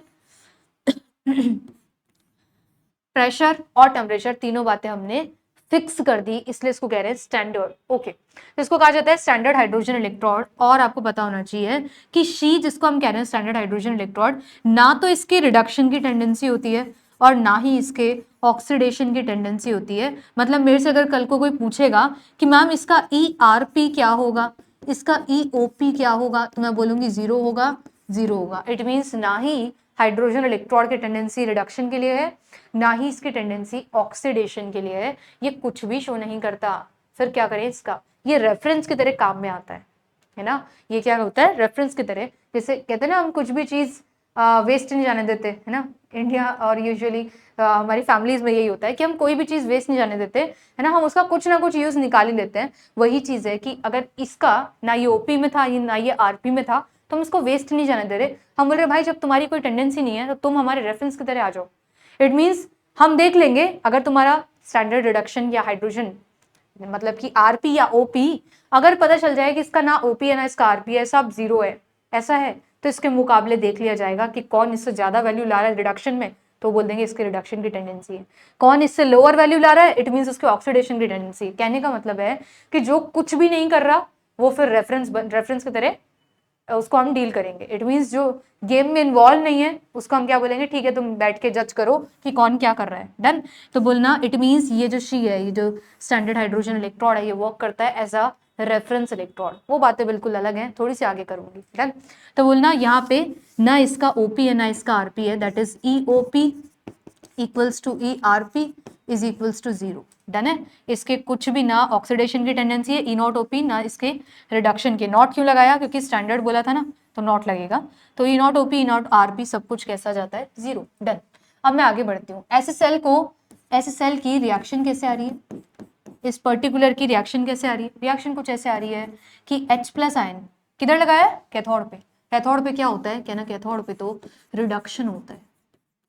प्रेशर और टेम्परेचर तीनों बातें हमने फिक्स कर दी, इसलिए इसको कह रहे हैं स्टैंडर्ड। ओके, तो इसको कहा जाता है स्टैंडर्ड हाइड्रोजन इलेक्ट्रोड। और आपको पता होना चाहिए कि शी जिसको हम कह रहे हैं स्टैंडर्ड हाइड्रोजन इलेक्ट्रोड, ना तो इसकी रिडक्शन की टेंडेंसी होती है और ना ही इसके ऑक्सीडेशन की टेंडेंसी होती है। मतलब मेरे से अगर कल को कोई पूछेगा कि मैम इसका ERP क्या होगा, इसका EOP क्या होगा, तो मैं बोलूंगी 0 होगा, 0 होगा। इट मीन्स ना ही हाइड्रोजन इलेक्ट्रोड की टेंडेंसी रिडक्शन के लिए है, ना ही इसकी टेंडेंसी ऑक्सीडेशन के लिए है। ये कुछ भी शो नहीं करता। फिर क्या करें इसका? ये रेफरेंस की तरह काम में आता है ना। ये क्या होता है? रेफरेंस की तरह। जैसे कहते हैं ना, हम कुछ भी चीज वेस्ट नहीं जाने देते, है ना। इंडिया और यूजुअली हमारी फैमिलीज में यही होता है कि हम कोई भी चीज वेस्ट नहीं जाने देते, है ना। हम उसका कुछ ना कुछ यूज निकाल ही लेते हैं। वही चीज है कि अगर इसका ना ये OP में था, ना ये RP में था, तो हम इसको वेस्ट नहीं जाने दे रहे। हम बोल रहे भाई जब तुम्हारी कोई टेंडेंसी नहीं है तो तुम हमारे रेफरेंस की तरह आ जाओ। इट मीन्स हम देख लेंगे अगर तुम्हारा स्टैंडर्ड रिडक्शन या हाइड्रोजन मतलब कि RP या OP अगर पता चल जाए कि इसका ना OP है ना इसका RP है, सब 0 है, ऐसा है, तो इसके मुकाबले देख लिया जाएगा कि कौन इससे ज्यादा वैल्यू ला रहा है रिडक्शन में, तो बोल देंगे इसके रिडक्शन की टेंडेंसी है। कौन इससे लोअर वैल्यू ला रहा है, इट मीन्स उसके ऑक्सीडेशन की टेंडेंसी। कहने का मतलब है कि जो कुछ भी नहीं कर रहा वो फिर रेफरेंस की तरह उसको हम डील करेंगे। इट मीन्स जो गेम में इन्वॉल्व नहीं है उसको हम क्या बोलेंगे, ठीक है तुम बैठ के जज करो कि कौन क्या कर रहा है। डन। तो बोलना इट मीन्स ये जो शी है, ये जो स्टैंडर्ड हाइड्रोजन इलेक्ट्रोड है, ये वर्क करता है एज अ रेफरेंस इलेक्ट्रोड। वो बातें बिल्कुल अलग हैं, थोड़ी सी आगे करूंगी। डन। तो बोलना यहाँ पे ना इसका OP है ना इसका RP है, that is EOP equals to ERP is equals to 0। Done है। इसके कुछ भी ना ऑक्सीडेशन की टेंडेंसी है, E0OP, ना इसके रिडक्शन की। नॉट क्यों लगाया? क्योंकि स्टैंडर्ड बोला था ना, तो नॉट लगेगा। तो E0OP E0RP सब कुछ कैसा जाता है? 0। डन। अब मैं आगे बढ़ती हूँ। ऐसे सेल की रिएक्शन कैसे आ रही है, इस पर्टिकुलर की रिएक्शन कैसे आ रही है? रिएक्शन कुछ ऐसे आ रही है कि H+ आयन किधर लगाया है? कैथोड पे। कैथोड पे क्या होता है? कहना कैथोड पे तो रिडक्शन होता है।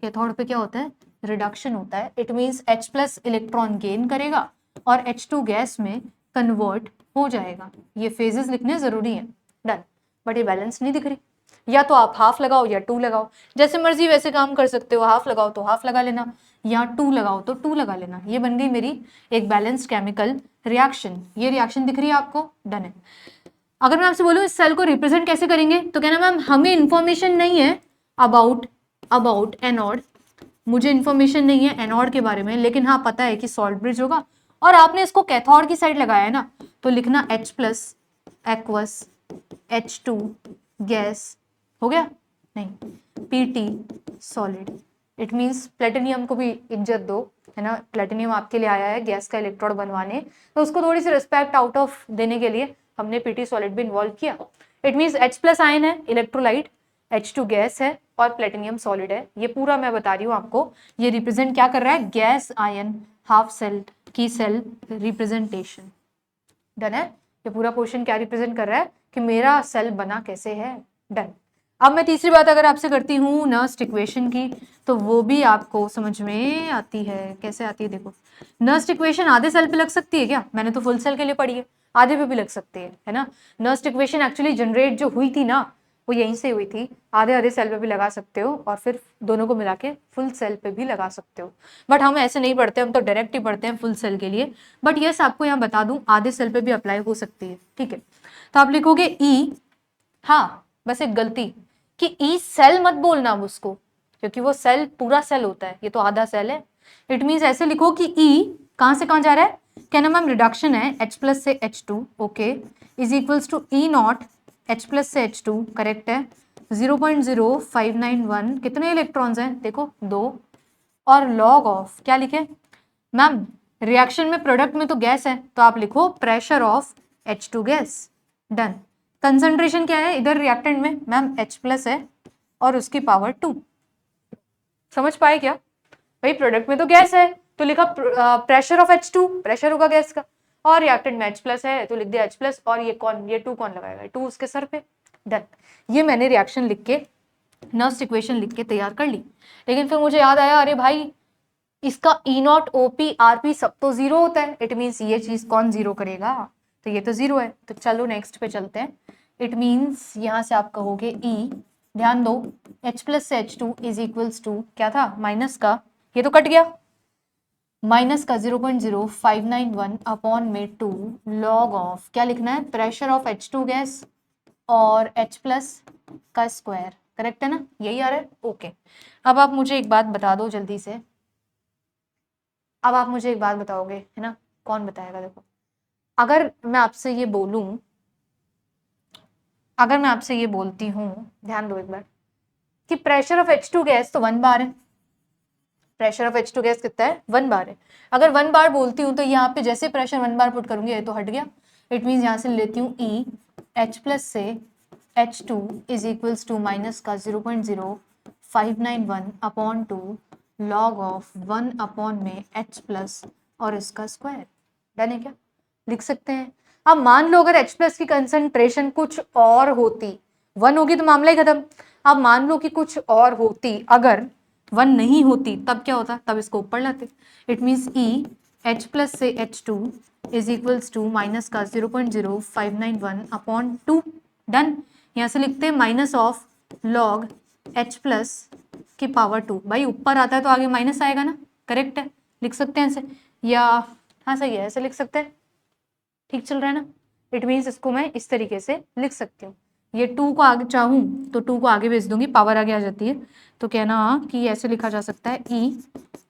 कैथोड पे क्या होता है? रिडक्शन होता है। It means H+ electron gain करेगा और H2 गैस में कन्वर्ट हो जाएगा। ये फेजेस लिखने जरूरी है। डन। बट ये बैलेंस नहीं दिख रही। या तो आप हाफ लगाओ या 2 लगाओ, जैसे मर्जी वैसे काम कर सकते हो। हाफ लगाओ तो हाफ लगा लेना, या 2 लगाओ तो 2 लगा लेना। ये बन गई मेरी एक बैलेंस्ड केमिकल रिएक्शन। ये रिएक्शन दिख रही है आपको? डन है। अगर मैं आपसे बोलूं इस सेल को रिप्रेजेंट कैसे करेंगे, तो कहना मैम हमें इंफॉर्मेशन नहीं है अबाउट एनोड। मुझे इंफॉर्मेशन नहीं है एनोड के बारे में, लेकिन हाँ पता है कि सॉल्ट ब्रिज होगा और आपने इसको कैथोड की साइड लगाया है ना, तो लिखना H+ एक्वस H2 गैस हो गया। नहीं, PT solid. It means platinum को भी इज्जत दो, है ना। प्लेटिनियम आपके लिए आया है गैस का इलेक्ट्रोड बनवाने, तो उसको थोड़ी सी रिस्पेक्ट आउट ऑफ देने के लिए हमने PT सॉलिड भी इन्वॉल्व किया। इट मीन्स H+ आयन है इलेक्ट्रोलाइट, H2 गैस है और प्लेटिनियम सॉलिड है। ये पूरा मैं बता रही हूँ आपको, ये रिप्रेजेंट क्या कर रहा है? गैस आयन हाफ सेल की सेल रिप्रेजेंटेशन। डन है। ये पूरा पोर्शन क्या रिप्रेजेंट कर रहा है कि मेरा सेल बना कैसे है। डन। अब मैं तीसरी बात अगर आपसे करती हूँ नर्स्ट इक्वेशन की, तो वो भी आपको समझ में आती है। कैसे आती है देखो, नर्स्ट इक्वेशन आधे सेल पे लग सकती है क्या? मैंने तो फुल सेल के लिए पढ़ी है, आधे पे भी लग सकती है ना। नर्स्ट इक्वेशन एक्चुअली जनरेट जो हुई थी ना, वो यहीं से हुई थी। आधे आधे सेल पे भी लगा सकते हो और फिर दोनों को मिला के फुल सेल पे भी लगा सकते हो। बट हम ऐसे नहीं पढ़ते, हम तो डायरेक्ट ही पढ़ते हैं फुल सेल के लिए। बट यस आपको यहाँ बता दूं आधे सेल पे भी अप्लाई हो सकती है। ठीक है, तो आप लिखोगे E। हाँ बस एक गलती कि E सेल मत बोलना अब उसको, क्योंकि वो सेल पूरा सेल होता है, ये तो आधा सेल है। इट मीन्स ऐसे लिखो कि E कहां से कहां जा रहा है? कहना मैम रिडक्शन है H प्लस से H2, okay, is equals to E naught H plus से H2, करेक्ट है, 0.0591, कितने इलेक्ट्रॉन्स हैं देखो 2, और लॉग ऑफ क्या लिखे मैम, रिएक्शन में प्रोडक्ट में तो गैस है तो आप लिखो pressure of H2 gas, done. Concentration क्या है इधर रिएक्टेंट में मैम H प्लस है और उसकी पावर 2, समझ पाए क्या भाई, प्रोडक्ट में तो गैस है तो लिखा प्रेशर ऑफ H2, प्रेशर होगा गैस का, और रिएक्टेंट में H प्लस है तो लिख दिया H प्लस, और ये 2 कौन लगाएगा, 2 उसके सर पे, डन। ये मैंने रिएक्शन लिख के नर्स इक्वेशन लिख के तैयार कर ली। लेकिन फिर मुझे याद आया, अरे भाई इसका ई नॉट ओपी आरपी सब तो जीरो होता है, इट मीन्स ये चीज कौन जीरो करेगा, तो ये तो जीरो है, तो चलो नेक्स्ट पे चलते हैं। इट मीन्स यहाँ से आप कहोगे ई, ध्यान दो H प्लस से H2 इज इक्वल्स टू क्या था माइनस का, ये तो कट गया, माइनस का 0.0591 अपॉन में 2 लॉग ऑफ क्या लिखना है, प्रेशर ऑफ H2 गैस और H प्लस का स्क्वायर, करेक्ट है ना, यही आ रहा है, ओके। अब आप मुझे एक बात बता दो जल्दी से, अब आप मुझे एक बात बताओगे है ना, कौन बताएगा, देखो अगर मैं आपसे ये बोलूं, अगर मैं आपसे ये बोलती हूँ, ध्यान दो एक बार, कि प्रेशर ऑफ H2 गैस तो 1 बार है, प्रेशर ऑफ H2 गैस कितना है 1 बार है, अगर 1 बार बोलती हूँ तो यहाँ पे जैसे प्रेशर 1 बार पुट करूंगी ये तो हट गया, इट मीन्स यहाँ से लेती हूँ ई H प्लस से H2 is equals to minus का 0.0591 अपॉन 2 लॉग ऑफ 1 अपॉन में H प्लस और इसका स्क्वायर, डन है क्या, लिख सकते हैं। अब मान लो अगर H प्लस की कंसंट्रेशन कुछ और होती, 1 होगी तो मामला ही खत्म, अब मान लो कि कुछ और होती, अगर 1 नहीं होती तब क्या होता, तब इसको ऊपर लाते, it means E H plus से H2 is equals to minus का 0.0591 अपॉन 2, डन। यहाँ से लिखते हैं minus of log H plus की पावर 2, भाई ऊपर आता है तो आगे माइनस आएगा ना, करेक्ट है, लिख सकते हैं ऐसे, या हाँ सही है ऐसे लिख सकते हैं, ठीक चल रहा है ना, इट मीन्स इसको मैं इस तरीके से लिख सकती हूँ, ये 2 को आगे चाहूँ तो 2 को आगे भेज दूंगी, पावर आगे आ जाती है, तो कहना कि ऐसे लिखा जा सकता है ई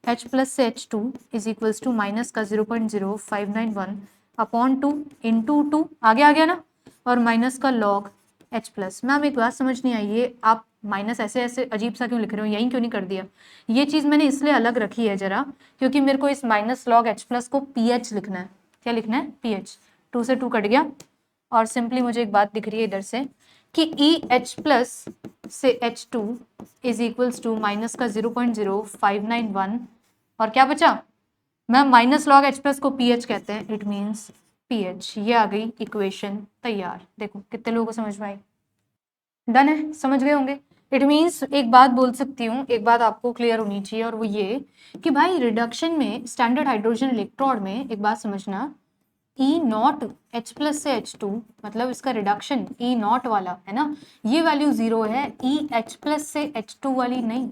H प्लस से H2 is equals to minus का 0.0591 अपॉन 2 इंटू 2 आगे आ गया ना, और माइनस का लॉग H प्लस। मैम एक बात समझ नहीं आई, ये आप माइनस ऐसे ऐसे अजीब सा क्यों लिख रहे हो, यहीं क्यों नहीं कर दिया, ये चीज़ मैंने इसलिए अलग रखी है जरा, क्योंकि मेरे को इस माइनस लॉग H प्लस को PH लिखना है, क्या लिखना है PH, 2 से 2 कट गया, और सिंपली मुझे एक बात दिख रही है इधर से कि ई H प्लस से H2 is equals to minus का 0.0591 और क्या बचा ma'am minus log H plus को PH कहते हैं, इट मीन्स PH, ये आ गई इक्वेशन तैयार। देखो कितने लोगों को समझ में आई, डन है, समझ गए होंगे। इट मीन्स एक बात बोल सकती हूँ, एक बात आपको क्लियर होनी चाहिए, और वो ये कि भाई रिडक्शन में स्टैंडर्ड हाइड्रोजन इलेक्ट्रोड में एक बात समझना, ई नॉट H प्लस से H2 मतलब इसका रिडक्शन ई नॉट वाला है ना, ये वैल्यू 0 है, ई H प्लस से H2 वाली नहीं।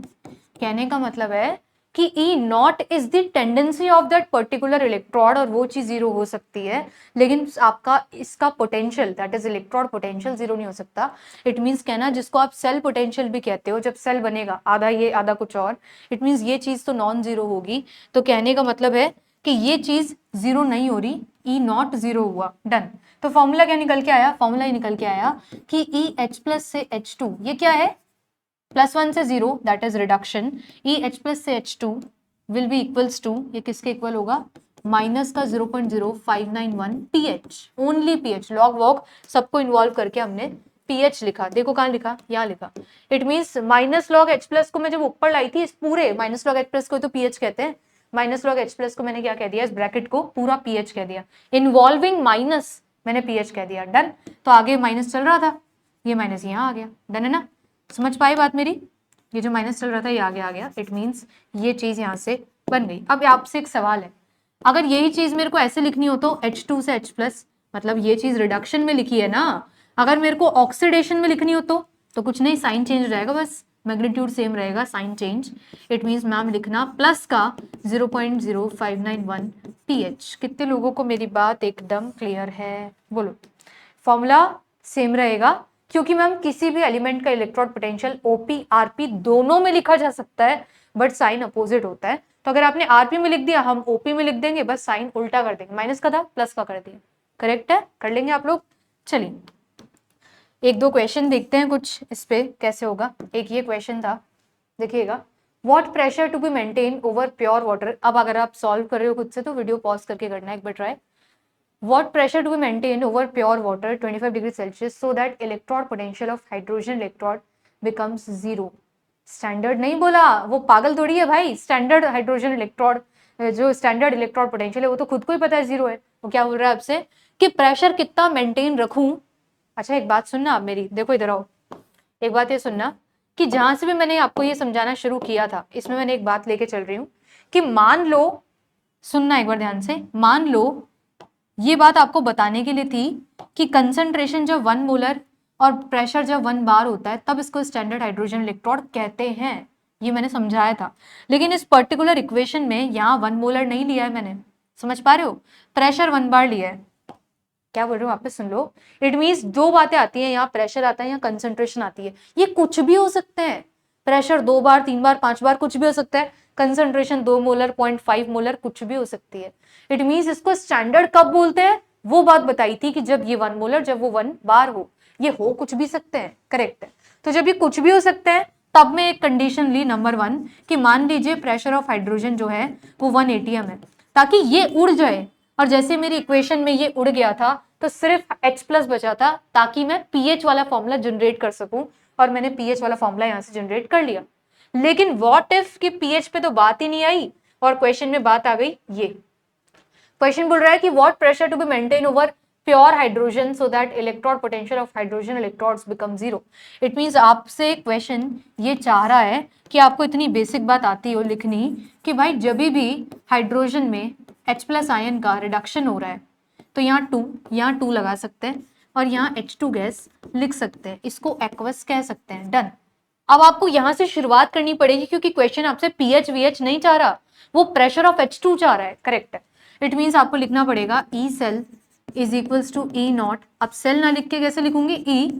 कहने का मतलब है कि E naught is the tendency of that particular electrode, और वो चीज 0 हो सकती है, लेकिन आपका इसका potential that is electrode potential 0 नहीं हो सकता। इट मीन्स कहना जिसको आप सेल पोटेंशियल भी कहते हो, जब सेल बनेगा आधा ये आधा कुछ और, इट मीन्स ये चीज तो नॉन जीरो होगी, तो कहने का मतलब है कि ये चीज 0 नहीं हो रही, ई नॉट 0 हुआ, डन। तो फॉर्मूला क्या निकल के आया, फॉर्मूला ये निकल के आया कि ई H प्लस से H2 ये क्या है, +1 से 0 that is reduction, E H plus से H2 will be equals to, ये किसके इक्वल होगा, माइनस का 0.0591 pH, ओनली pH, लॉग वॉग सबको इन्वॉल्व करके हमने pH लिखा, देखो कहाँ लिखा, यहाँ लिखा। It means minus log H plus को मैं जब ऊपर लाई थी, इस पूरे माइनस लॉग H प्लस को तो pH कहते हैं, माइनस लॉग H प्लस को मैंने क्या कह दिया, इस ब्रैकेट को पूरा pH कह दिया, इन्वॉल्विंग माइनस मैंने pH कह दिया, डन। तो आगे माइनस चल रहा था, ये माइनस यहाँ आ गया, डन है ना, समझ पाई बात मेरी, ये जो माइनस चल रहा था ये आगे आ गया, इट मीन्स ये चीज यहाँ से बन गई। अब आपसे एक सवाल है, अगर यही चीज मेरे को ऐसे लिखनी हो तो H2 से H प्लस, मतलब ये चीज रिडक्शन में लिखी है ना, अगर मेरे को ऑक्सीडेशन में लिखनी हो तो कुछ नहीं, साइन चेंज हो जाएगा, बस मैग्नीट्यूड सेम रहेगा, sign change. It means ma'am लिखना प्लस का 0.0591 pH। कितने लोगों को मेरी बात एकदम क्लियर है, बोलो। फॉर्मूला सेम रहेगा, क्योंकि मैम किसी भी एलिमेंट का इलेक्ट्रोड पोटेंशियल ओपी आरपी दोनों में लिखा जा सकता है, बट साइन अपोजिट होता है, तो अगर आपने आरपी में लिख दिया, हम ओपी में लिख देंगे, बस साइन उल्टा कर देंगे, माइनस का था प्लस का कर दिया। करेक्ट है, कर लेंगे आप लोग। चलिए एक दो क्वेश्चन देखते हैं कुछ इस पे कैसे होगा। एक ये क्वेश्चन था, देखिएगा, what pressure to be maintain over pure water. अब अगर आप सॉल्व कर रहे हो खुद से तो वीडियो पॉज करके करना है एक बार try. What pressure to be maintain over pure water 25 degree Celsius so that electrode potential of hydrogen electrode becomes zero. Standard नहीं बोला, वो पागल थोड़ी है भाई। स्टैंडर्ड हाइड्रोजन इलेक्ट्रॉड, जो स्टैंडर्ड इलेक्ट्रॉड पोटेंशियल है वो तो खुद को ही पता है जीरो है। वो क्या बोल रहा है आपसे कि प्रेशर कितना मेंटेन रखूं। अच्छा एक बात सुनना आप मेरी, देखो इधर आओ, एक बात ये सुनना कि जहां से भी मैंने आपको ये समझाना शुरू किया था इसमें मैंने एक बात लेके चल रही हूं कि मान लो, सुनना एक बार ध्यान से, मान लो ये बात आपको बताने के लिए थी कि कंसंट्रेशन जब 1 मोलर और प्रेशर जब 1 बार होता है तब इसको स्टैंडर्ड हाइड्रोजन इलेक्ट्रोड कहते हैं, ये मैंने समझाया था। लेकिन इस पर्टिकुलर इक्वेशन में यहाँ 1 मोलर नहीं लिया है मैंने, समझ पा रहे हो, प्रेशर 1 बार लिया है। क्या बोल रहे हो वापस सुन लो। इट मीन्स दो बातें आती हैं, यहाँ प्रेशर आता है, यहाँ कंसंट्रेशन आती है। ये कुछ भी हो सकते हैं, प्रेशर 2 बार 3 बार 5 बार कुछ भी हो सकता है, कंसंट्रेशन 2 मोलर 0.5 मोलर कुछ भी हो सकती है। इट मीन्स इसको स्टैंडर्ड कब बोलते हैं वो बात बताई थी कि जब ये 1 मोलर जब वो 1 बार हो। ये हो कुछ भी सकते हैं, करेक्ट है। तो जब ये कुछ भी हो सकते हैं तब मैं एक कंडीशन ली नंबर 1 कि मान लीजिए प्रेशर ऑफ हाइड्रोजन जो है वो 1 atm है, ताकि ये उड़ जाए। और जैसे मेरी इक्वेशन में ये उड़ गया था तो सिर्फ H प्लस बचा था ताकि मैं पीएच वाला फॉर्मूला जनरेट कर सकूं, और मैंने पीएच वाला फॉर्मूला यहां से जनरेट कर लिया। लेकिन व्हाट इफ कि पीएच पे तो बात ही नहीं आई और क्वेश्चन में बात आ गई। ये क्वेश्चन बोल रहा है कि what pressure to be maintain over pure hydrogen so that electrode potential of hydrogen electrodes become zero. It means आपसे क्वेश्चन ये चाह रहा है कि आपको इतनी बेसिक बात आती हो लिखनी कि भाई जब भी हाइड्रोजन में H प्लस आयन का रिडक्शन हो रहा है तो यहाँ टू लगा सकते हैं और यहाँ H2 गैस लिख सकते हैं, इसको एक्वस कह सकते हैं। डन। अब आपको यहां से शुरुआत करनी पड़ेगी क्योंकि क्वेश्चन आपसे पीएच वीएच नहीं चाह रहा, वो प्रेशर ऑफ H2 चाह रहा है। करेक्ट है। इट मीन्स आपको लिखना पड़ेगा E cell is equals to E naught. अब सेल ना लिख के कैसे लिखूंगी, ई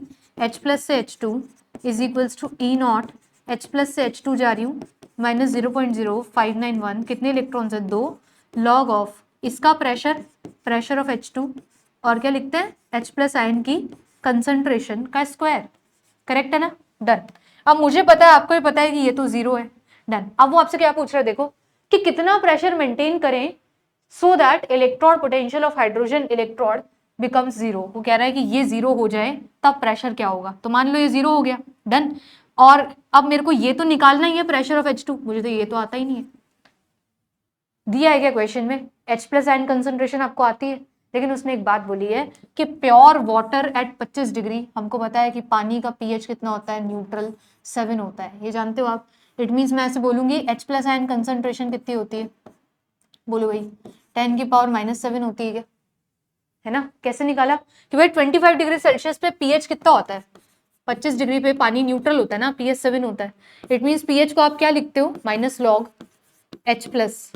H प्लस से H2 is equals to E naught, H plus से H2 जा रही हूँ माइनस 0.0591, कितने इलेक्ट्रॉन्स है 2, लॉग ऑफ इसका प्रेशर ऑफ H2 और क्या लिखते हैं H प्लस आयन की कंसंट्रेशन का स्क्वायर। करेक्ट है ना। डन। अब मुझे पता है आपको भी पता है कि ये तो जीरो है। डन। अब वो आपसे क्या पूछ रहा है देखो कि कितना प्रेशर मेंटेन करें सो that electrode potential of hydrogen electrode becomes zero. वो कह रहा है कि ये जीरो हो जाए तब प्रेशर क्या होगा, तो मान लो ये जीरो हो गया। डन। और अब मेरे को ये तो निकालना ही है प्रेशर ऑफ H2, मुझे तो ये तो आता ही नहीं है। दिया है क्या क्वेश्चन में, H प्लस आयन कंसंट्रेशन आपको आती है, लेकिन उसने एक बात बोली है कि प्योर वाटर एट 25 डिग्री, हमको पता है कि पानी का पीएच कितना होता है, न्यूट्रल 7 होता है, ये जानते हो आप। इट मीन्स मैं ऐसे बोलूंगी H प्लस आयन कंसंट्रेशन कितनी होती है, बोलो भाई 10 की पावर -7 होती है क्या, है ना। कैसे निकाला कि भाई 25 डिग्री सेल्सियस पे पीएच कितना होता है, 25 डिग्री पे पानी न्यूट्रल होता है ना, पीएच 7 होता है। इट मीन्स पीएच को आप क्या लिखते हो, माइनस लॉग H प्लस,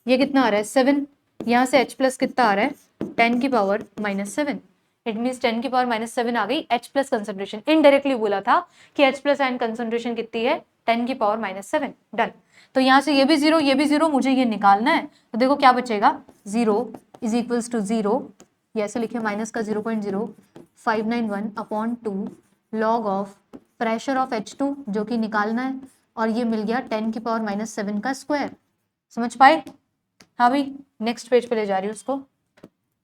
ये कितना आ रहा है 7, यहाँ से H प्लस कितना आ रहा है 10 की पावर -7। इट मीन्स 10 की पावर -7 आ गई H प्लस कंसंट्रेशन। इनडायरेक्टली बोला था कि H प्लस आयन कंसंट्रेशन कितनी है 10 की पावर -7। डन। तो यहाँ से ये भी जीरो ये भी जीरो, मुझे ये निकालना है। तो देखो क्या बचेगा, 0 इज इक्वल्स टू 0, ये ऐसे लिखे माइनस का 0.0591 upon 2 log of pressure of H2 जो कि निकालना है, और ये मिल गया 10 की पावर -7 का स्क्वायर। समझ पाए। हाँ भाई नेक्स्ट पेज पे ले जा रही हूँ उसको।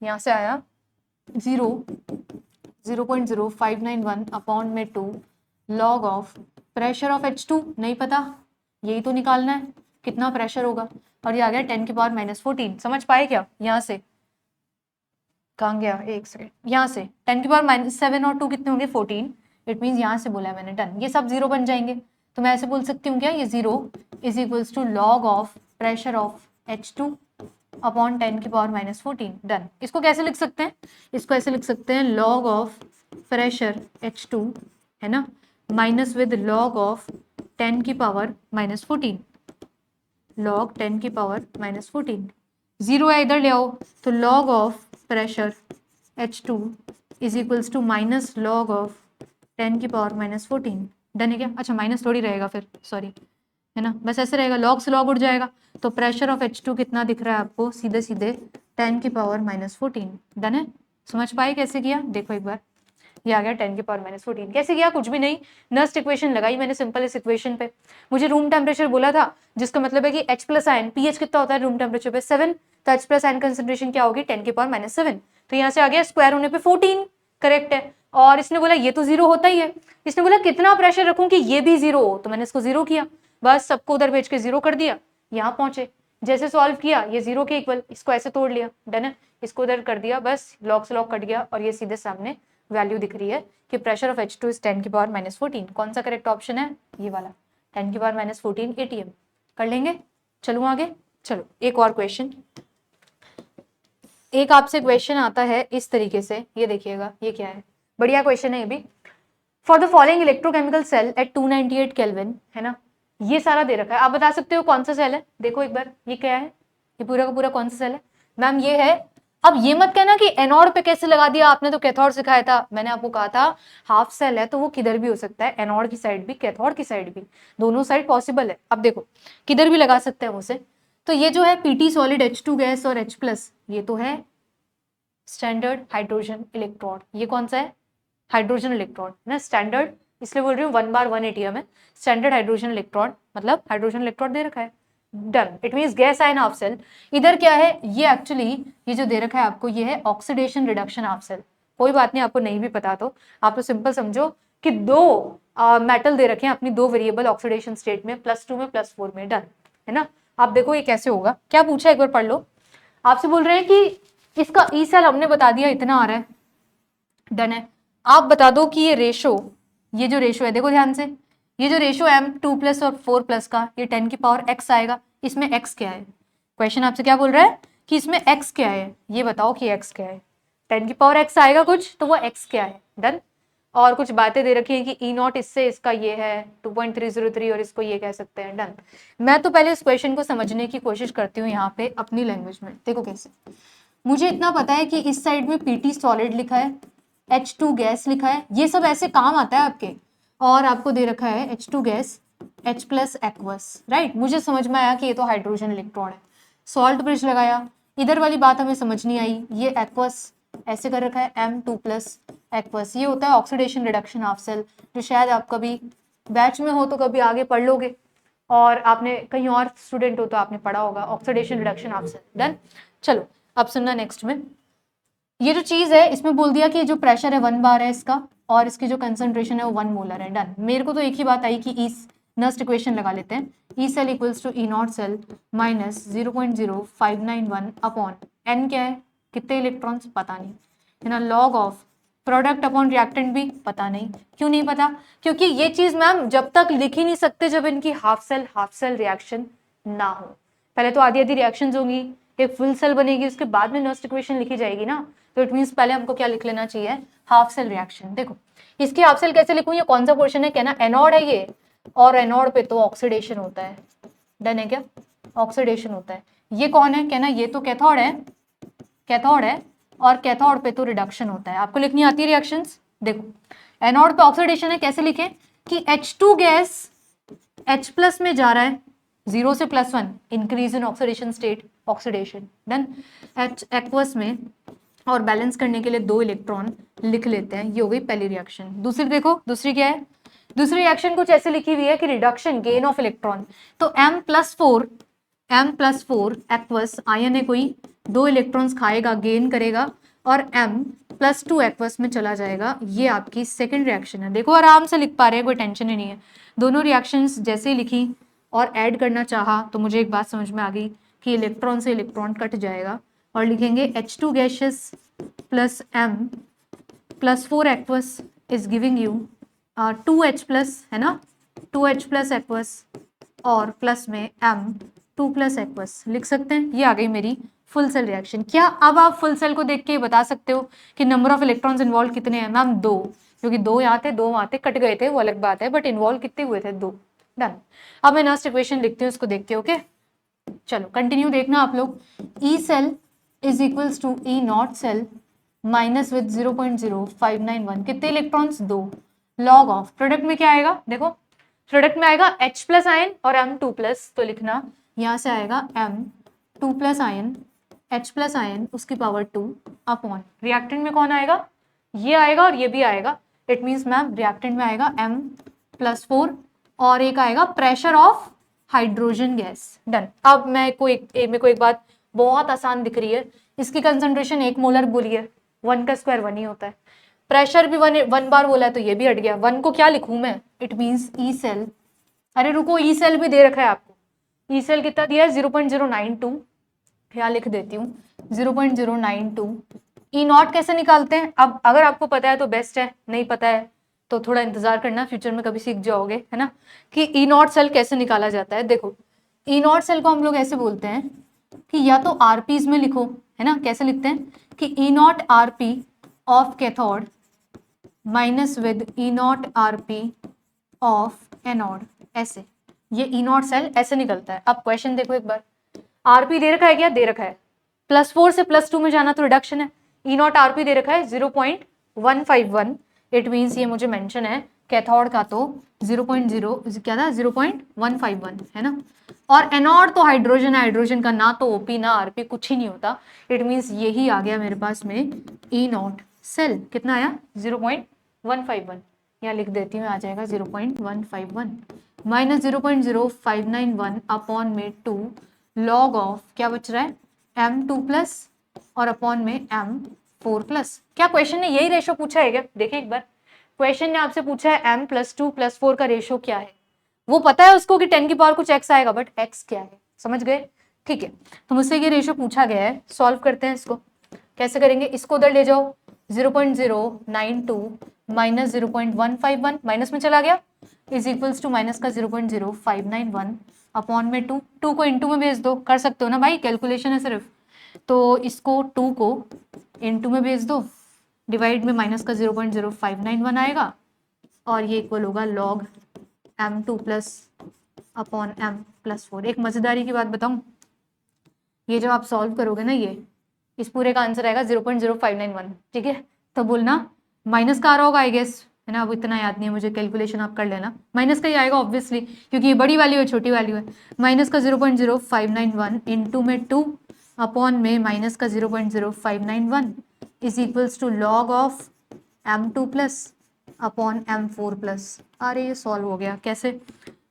यहाँ से आया 0.0591 अपॉन में 2 log of pressure of H2 नहीं पता, यही तो निकालना है कितना प्रेशर होगा, और ये आ गया 10 की पावर -14। समझ पाए क्या। यहाँ से कहाँ गया, एक सेकेंड, यहाँ से 10 की पावर -7 और 2 कितने होंगे 14। इट मीन्स यहाँ से बोला है मैंने। डन। ये सब जीरो बन जाएंगे, तो मैं ऐसे बोल सकती हूँ क्या, ये 0 is equals to log of pressure of H2 upon 10 की पावर -14। डन। इसको कैसे लिख सकते हैं, इसको ऐसे लिख सकते हैं लॉग ऑफ प्रेशर H2 है ना, माइनस विद लॉग ऑफ 10 की पावर -14, लॉग 10 की पावर -14, जीरो है इधर ले आओ, तो log of pressure H2 is equals to minus log of 10 की पावर -14। डन है क्या। अच्छा माइनस थोड़ी रहेगा फिर, सॉरी, है ना, बस ऐसे रहेगा, लॉग से लॉग उड़ जाएगा। तो प्रेशर ऑफ H2 कितना दिख रहा है आपको, सीधे सीधे 10⁻⁻14। डन है, समझ पाए कैसे किया, देखो एक बार, ये आ गया 10⁻⁻14। कैसे किया, कुछ भी नहीं, नस्ट इक्वेशन लगाई मैंने सिंपल इस इक्वेशन पे। मुझे रूम टेम्परेचर बोला था, जिसका मतलब है कि H प्लस आयन, पीएच कितना होता है रूम टेम्परेचर पे 7, तो H प्लस आयन कंसेंट्रेशन क्या होगी 10⁻⁻7। तो यहाँ से आ गया स्क्वायर होने पे 14, करेक्ट है। और इसने बोला ये तो जीरो होता ही है, इसने बोला कितना प्रेशर रखूं कि ये भी जीरो हो, तो मैंने इसको जीरो किया, बस सबको उधर भेज के जीरो कर दिया, यहाँ पहुंचे। जैसे सॉल्व किया ये जीरो के इक्वल, इसको ऐसे तोड़ लिया, डन है, इसको उधर कर दिया, बस लॉग से लॉग कट गया, और ये सीधे सामने वैल्यू दिख रही है कि प्रेशर ऑफ H2 इज 10⁻⁻14। कौन सा करेक्ट ऑप्शन है, ये वाला 10⁻⁻14 ATM। कर लेंगे, चलो आगे। चलो एक और क्वेश्चन, एक आपसे क्वेश्चन आता है इस तरीके से, ये देखिएगा, ये क्या है, बढ़िया क्वेश्चन है ये भी। For the following electrochemical cell at 298 Kelvin, है ना, ये सारा दे रखा है, आप बता सकते हो कौन सा सेल है, देखो एक बार ये क्या है, ये पूरा का पूरा कौन सा सेल है, मैम ये है। अब ये मत कहना कि एनोड पे कैसे लगा दिया आपने, तो कैथोड सिखाया था, मैंने आपको कहा था हाफ सेल है तो वो किधर भी हो सकता है, एनोड की साइड भी कैथोड की साइड भी, दोनों साइड पॉसिबल है। अब देखो किधर भी लगा सकते हैं उसे, तो ये जो है पीटी सॉलिड H2 गैस और H प्लस, ये तो है स्टैंडर्ड हाइड्रोजन इलेक्ट्रोड, ये कौन सा है हाइड्रोजन इलेक्ट्रोड ना, स्टैंडर्ड इसलिए बोल रही हूँ 1/1 ATM है, स्टैंडर्ड हाइड्रोजन इलेक्ट्रोड, मतलब हाइड्रोजन इलेक्ट्रोड दे रखा है, done, it means gas ion half cell. इधर क्या है, ये एक्चुअली ये जो दे रखा है आपको, ये है ऑक्सीडेशन रिडक्शन हाफ सेल। कोई बात नहीं, आपको नहीं भी पता तो आप तो सिंपल समझो कि दो मेटल दे रखे हैं अपनी दो वेरिएबल ऑक्सीडेशन स्टेट में, +2 में +4 में, डन है ना। आप देखो ये कैसे होगा, क्या पूछा एक बार पढ़ लो। आपसे बोल रहे हैं कि इसका ई सेल हमने बता दिया इतना आ रहा है, डन है। आप बता दो कि ये रेशो, ये जो रेशो है देखो ध्यान से, ये जो रेशो M2+ और 4+ का, ये 10⁻x आएगा, इसमें x क्या है, क्वेश्चन आपसे क्या बोल रहा है कि इसमें x क्या है, ये बताओ कि x क्या है, 10⁻x आएगा कुछ, तो वो x क्या है, डन। और कुछ बातें दे रखी है कि E0 इससे इसका ये है 2.303 और इसको ये कह सकते हैं, डन। मैं तो पहले इस क्वेश्चन को समझने की कोशिश करती हूँ यहाँ पे अपनी लैंग्वेज में, देखो कैसे। मुझे इतना पता है कि इस साइड में PT सॉलिड लिखा है, H2 गैस लिखा है, ये सब ऐसे काम आता है आपके, और आपको दे रखा है H2 gas H plus aqueous, right. मुझे समझ में आया कि ये तो हाइड्रोजन इलेक्ट्रॉन है, सॉल्ट ब्रिज लगाया, इधर वाली बात हमें समझ नहीं आई, ये एक्वस ऐसे कर रखा है M2+ एक्वस, ये होता है ऑक्सीडेशन रिडक्शन हाफ सेल, जो शायद आप कभी बैच में हो तो कभी आगे पढ़ लोगे, और आपने कहीं और स्टूडेंट हो तो आपने पढ़ा होगा oxidation reduction half cell, done. चलो अब सुनना नेक्स्ट में, ये जो चीज है इसमें बोल दिया कि जो प्रेशर है 1 बार है इसका, और इसकी जो कंसंट्रेशन है वो 1 मोलर है, डन। मेरे को तो एक ही बात आई कि इस नस्ट इक्वेशन लगा लेते हैं, E cell equals to E0 cell minus 0.0591 upon n क्या है, कितने इलेक्ट्रॉन्स पता नहीं, है ना, log of product upon reactant भी पता नहीं। क्यों नहीं पता, क्योंकि ये चीज मैम जब तक लिख ही नहीं सकते जब इनकी हाफ सेल रिएक्शन ना हो। पहले तो आधी आधी रिएक्शंस होंगी, एक फुल सेल बनेगी, उसके बाद में नस्ट इक्वेशन लिखी जाएगी ना, तो इट मींस पहले हमको क्या लिख लेना चाहिए, हाफ सेल रिएक्शन। देखो इसकी हाफ सेल कैसे लिखूं, ये कौन सा पोर्शन है, कहना एनोड है ये, और एनोड पे तो ऑक्सीडेशन होता है, डन है क्या, ऑक्सीडेशन होता है। ये कौन है, कहना ये तो कैथोड है, कैथोड है, और कैथोड पे तो रिडक्शन होता है। आपको लिखनी आती है रिएक्शंस, देखो एनोड पे ऑक्सीडेशन है, कैसे लिखें कि H2 गैस H प्लस में जा रहा है 0 से +1, increase in oxidation state, oxidation, done. H aqueous में, और बैलेंस करने के लिए 2 इलेक्ट्रॉन लिख लेते हैं, ये हो गई पहली रिएक्शन। दूसरी देखो, दूसरी क्या है, दूसरी रिएक्शन कुछ ऐसे लिखी हुई है कि रिडक्शन गेन ऑफ इलेक्ट्रॉन, तो M+4 एक्वस आयन है कोई, 2 इलेक्ट्रॉन्स खाएगा, गेन करेगा, और M+2 एक्वस में चला जाएगा, ये आपकी सेकंड रिएक्शन है। देखो आराम से लिख पा रहे हैं, कोई टेंशन ही नहीं है। दोनों रिएक्शंस जैसे ही लिखी और ऐड करना चाहा तो मुझे एक बात समझ में आ गई कि इलेक्ट्रॉन से इलेक्ट्रॉन कट जाएगा, और लिखेंगे H2 gases plus M+4 aqueous is giving you 2H+, है ना, 2H+ एक्वस, और प्लस में M2+ एक्वस लिख सकते हैं। ये आ गई मेरी फुल सेल रिएक्शन। क्या अब आप फुल सेल को देख के बता सकते हो कि नंबर ऑफ इलेक्ट्रॉन्स इन्वॉल्व कितने हैं, मैम 2, क्योंकि 2 यहाँ थे 2 वहां थे, कट गए थे वो अलग बात है, बट इन्वॉल्व कितने हुए थे, 2, डन। अब मैं नेक्स्ट इक्वेशन लिखती हूँ, इसको देख के, ओके। चलो कंटिन्यू देखना आप लोग, E cell is equals to E0 cell minus with 0.0591, कितने इलेक्ट्रॉन्स, 2, लॉग ऑफ प्रोडक्ट में क्या आएगा, देखो प्रोडक्ट में आएगा H प्लस आयन और M2+, तो लिखना यहाँ से आएगा M2+ ion H plus ion उसकी पावर 2 अपॉन रिएक्टेंट में कौन आएगा, ये आएगा और ये भी आएगा। इट मीन्स मैम रिएक्टेंट में आएगा M+4 और एक आएगा pressure of hydrogen gas. Done. अब मेरे को एक बात बहुत आसान दिख रही है, इसकी कंसंट्रेशन 1 मोलर बोली है, 1 का स्क्वायर 1 ही होता है, प्रेशर भी 1 बार बोला है तो ये भी हट गया। 1 को क्या लिखूं मैं, इट मीन्स ई सेल। अरे रुको, ई सेल भी दे रखा है आपको, ई सेल कितना दिया है 0.092, यहाँ लिख देती हूँ 0.092। ई नॉट कैसे निकालते हैं, अब अगर आपको पता है तो बेस्ट है, नहीं पता है तो थोड़ा इंतजार करना, फ्यूचर में कभी सीख जाओगे, है ना, कि ई नॉट सेल कैसे निकाला जाता है। देखो ई नॉट सेल को हम लोग ऐसे बोलते हैं कि या तो आरपीज में लिखो, है ना, कैसे लिखते हैं कि E naught RP of cathode minus with E naught RP of anode, ऐसे ये ई नॉट सेल ऐसे निकलता है। अब क्वेश्चन देखो एक बार, आरपी दे रखा है क्या, दे रखा है, +4 से +2 में जाना तो रिडक्शन है, ई नॉट आरपी दे रखा है 0.151, इट मीन्स ये मुझे मेंशन है कैथोड का तो 0.0 क्या था 0.151 है ना, और एनोड तो हाइड्रोजन है, हाइड्रोजन का ना तो ओपी ना आरपी कुछ ही नहीं होता, इट मीन्स यही आ गया मेरे पास में ई नॉट सेल। कितना आया 0.151, यहाँ लिख देती हूँ, आ जाएगा 0.151 माइनस 0.0591 अपॉन में 2 लॉग ऑफ क्या बच रहा है M2+ और अपॉन में M4+। क्या क्वेश्चन ने यही रेशो पूछा है क्या, देखिए एक बार, क्वेश्चन ने आपसे पूछा है M+2+4 का रेशो क्या है, वो पता है उसको कि 10 की पावर कुछ x आएगा, बट x क्या है, समझ गए, ठीक है। तो मुझसे ये रेशो पूछा गया है, सॉल्व करते हैं इसको। कैसे करेंगे, इसको उधर ले जाओ, 0.092 माइनस 0.151 माइनस में चला गया इज इक्वल्स टू माइनस का 0.0591 अपॉन में 2 को इनटू में भेज दो, कर सकते हो ना भाई, कैलकुलेशन है सिर्फ, तो इसको 2 को इनटू में भेज दो, डिवाइड में माइनस का 0.0591 आएगा और ये इक्वल होगा लॉग M2+ अपॉन M+4। एक मजेदारी की बात बताऊं, ये जब आप सॉल्व करोगे ना, ये इस पूरे का आंसर आएगा 0.0591, ठीक है, तो बोलना माइनस का आ रहा होगा आई गेस, है ना, अब इतना याद नहीं है मुझे, कैलकुलेशन आप कर लेना, माइनस का ही आएगा ऑब्वियसली, क्योंकि ये बड़ी वैल्यू है छोटी वैल्यू है, माइनस का 0.0591 इनटू में 2 अपॉन में माइनस का 0.0591 is equals to log of M2+ upon M4+। अरे ये सॉल्व हो गया, कैसे,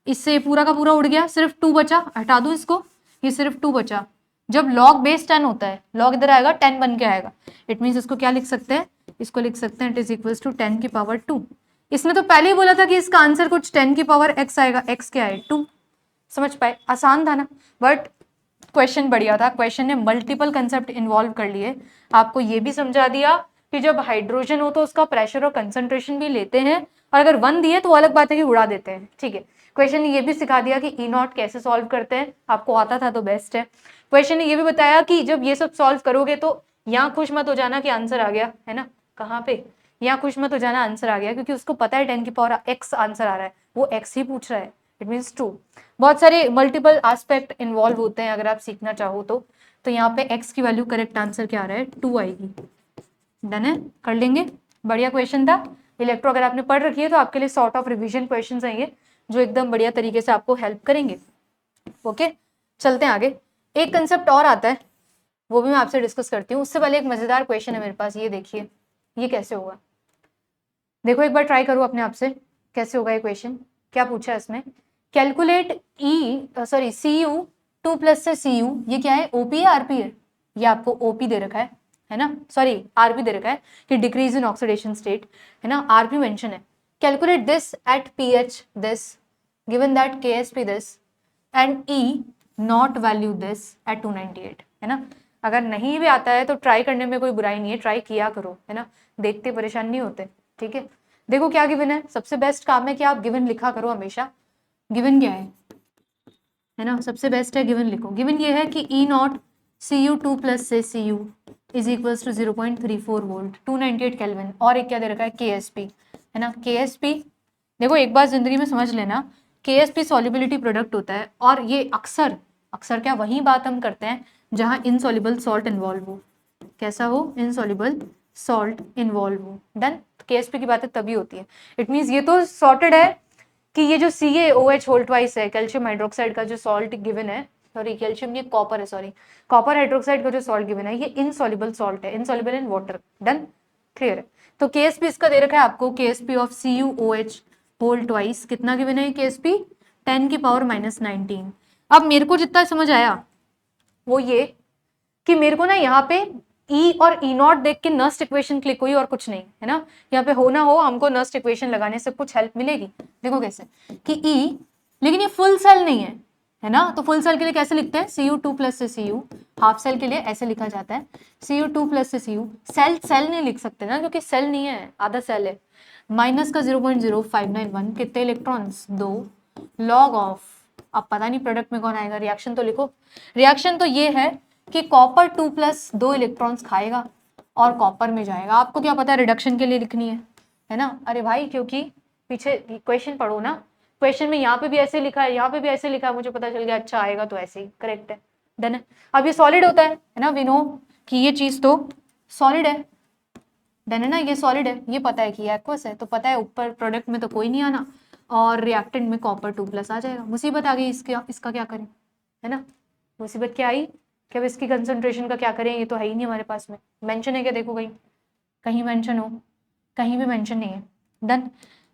इससे पूरा का पूरा उड़ गया, सिर्फ 2 बचा, हटा दो इसको, ये सिर्फ 2 बचा। जब लॉग बेस 10 होता है, लॉग इधर आएगा 10 बन के आएगा, इट मीन्स इसको क्या लिख सकते हैं, इसको लिख सकते हैं इट इज इक्वल्स टू 10 की पावर 2। इसने तो पहले ही बोला था कि इसका आंसर कुछ 10 की पावर x आएगा, x क्या है 2, समझ पाए, आसान था ना, बट क्वेश्चन बढ़िया था, क्वेश्चन ने मल्टीपल कंसेप्ट इन्वॉल्व कर लिए, आपको ये भी समझा दिया कि जब हाइड्रोजन हो तो उसका प्रेशर और कंसंट्रेशन भी लेते हैं, और अगर 1 दिए तो अलग बात है कि उड़ा देते हैं, ठीक है। क्वेश्चन ने ये भी सिखा दिया कि ई नॉट कैसे सॉल्व करते हैं, आपको आता था तो बेस्ट है। क्वेश्चन ने ये भी बताया कि जब ये सब सॉल्व करोगे तो यहाँ खुश मत हो जाना कि आंसर आ गया, है ना, कहाँ पे, यहाँ खुश मत हो जाना आंसर आ गया, क्योंकि उसको पता है 10 की पावर x आंसर आ रहा है, वो x ही पूछ रहा है, इट मीन्स 2। बहुत सारे मल्टीपल एस्पेक्ट इन्वॉल्व होते हैं अगर आप सीखना चाहो तो यहाँ पे x की वैल्यू करेक्ट आंसर क्या आ रहा है 2 आएगी। डन है, कर लेंगे, बढ़िया क्वेश्चन था। इलेक्ट्रो अगर आपने पढ़ रखी है तो आपके लिए सॉर्ट ऑफ रिविजन क्वेश्चन आएंगे जो एकदम बढ़िया तरीके से आपको हेल्प करेंगे। ओके, चलते हैं आगे। एक कंसेप्ट और आता है, वो भी मैं आपसे डिस्कस करती हूँ, उससे पहले एक मजेदार क्वेश्चन है मेरे पास, ये देखिए, ये कैसे होगा, देखो एक बार ट्राई करो अपने आप से, कैसे होगा ये क्वेश्चन। क्या पूछा है इसमें, कैलकुलेट Cu2+ से Cu, ये क्या है, ओपी है आरपी है, ये आपको ओपी दे रखा है ना, सॉरी आरपी दे रखा है कि डिक्रीज इन ऑक्सीडेशन स्टेट, है ना, आरपी मेंशन है। Calculate this eight pH this, given that Ksp this and E not value this eight 298, है ना। अगर नहीं भी आता है तो ट्राई करने में कोई बुराई नहीं है, ट्राई किया करो, है ना, देखते परेशान नहीं होते, ठीक है। देखो क्या गिवन है, सबसे बेस्ट काम है कि आप गिवन लिखा करो हमेशा। गिवन क्या है ना, सबसे बेस्ट है गिवन लिखो। गिवन ये है कि ई नॉट Cu2+ से Cu is equals to 0.34 volt 298 Kelvin, और एक क्या दे रखा है KSP, है ना। KSP देखो एक बार जिंदगी में समझ लेना, KSP सॉल्युबिलिटी प्रोडक्ट होता है, और ये अक्सर क्या वही बात हम करते हैं जहां इनसॉल्युबल सॉल्ट इन्वॉल्व हो, कैसा हो, इनसॉल्युबल सॉल्ट इन्वॉल्व हो। डन, KSP की बातें तभी होती है, इट मीन्स ये तो सॉर्टेड है कि ये जो CaOH होल ट्वाइस है, कैल्शियम हाइड्रोक्साइड का जो सॉल्ट गिवन है, सॉरी कैल्शियम ये कॉपर है, सॉरी कॉपर हाइड्रोक्साइड का जो सॉल्ट गिवन है ये इनसॉल्युबल सॉल्ट है, insoluble in water. Done, clear है। तो KSP इसका दे रखा है आपको, KSP of CuOH whole twice कितना गिवन है, KSP 10 की पावर -19। अब मेरे को जितना समझ आया वो ये कि मेरे को ना यहाँ पे E और E0 देख के नस्ट इक्वेशन क्लिक हुई और कुछ नहीं है ना, यहाँ पे हो ना हो हमको नस्ट इक्वेशन लगाने से कुछ हेल्प मिलेगी। देखो कैसे कि E, लेकिन ये फुल सेल नहीं है ना, तो फुल सेल के लिए कैसे लिखते हैं, Cu2 प्लस से Cu, हाफ सेल के लिए ऐसे लिखा जाता है Cu2 प्लस से Cu। सेल नहीं लिख सकते ना क्योंकि सेल नहीं है, आधा सेल है। माइनस का 0.0591 कितने इलेक्ट्रॉन्स, 2 लॉग ऑफ, अब पता नहीं प्रोडक्ट में कौन आएगा, रिएक्शन तो लिखो। रिएक्शन तो ये है कि कॉपर 2 प्लस 2 इलेक्ट्रॉन्स खाएगा और कॉपर में जाएगा। आपको क्या पता रिडक्शन के लिए लिखनी है ना, अरे भाई क्योंकि पीछे क्वेश्चन पढ़ो ना, क्वेश्चन में यहाँ पे भी ऐसे लिखा है, यहाँ पे भी ऐसे लिखा है, मुझे पता चल गया अच्छा आएगा तो ऐसे ही करेक्ट है। डन है। अब ये सॉलिड होता है ना, वी नो कि ये चीज तो सॉलिड है। डन है ना, ये सॉलिड है, ये पता है कि ये एक्वस है, तो पता है ऊपर प्रोडक्ट में तो कोई नहीं आना और रिएक्टेंट में कॉपर 2 प्लस आ जाएगा। मुसीबत आ गई इसका क्या करें, है ना, मुसीबत क्या आई कि अब इसकी कंसंट्रेशन का क्या करें, ये तो है ही नहीं हमारे पास में। मेंशन है क्या, देखो कहीं मेंशन हो, कहीं भी मेंशन नहीं है। डन।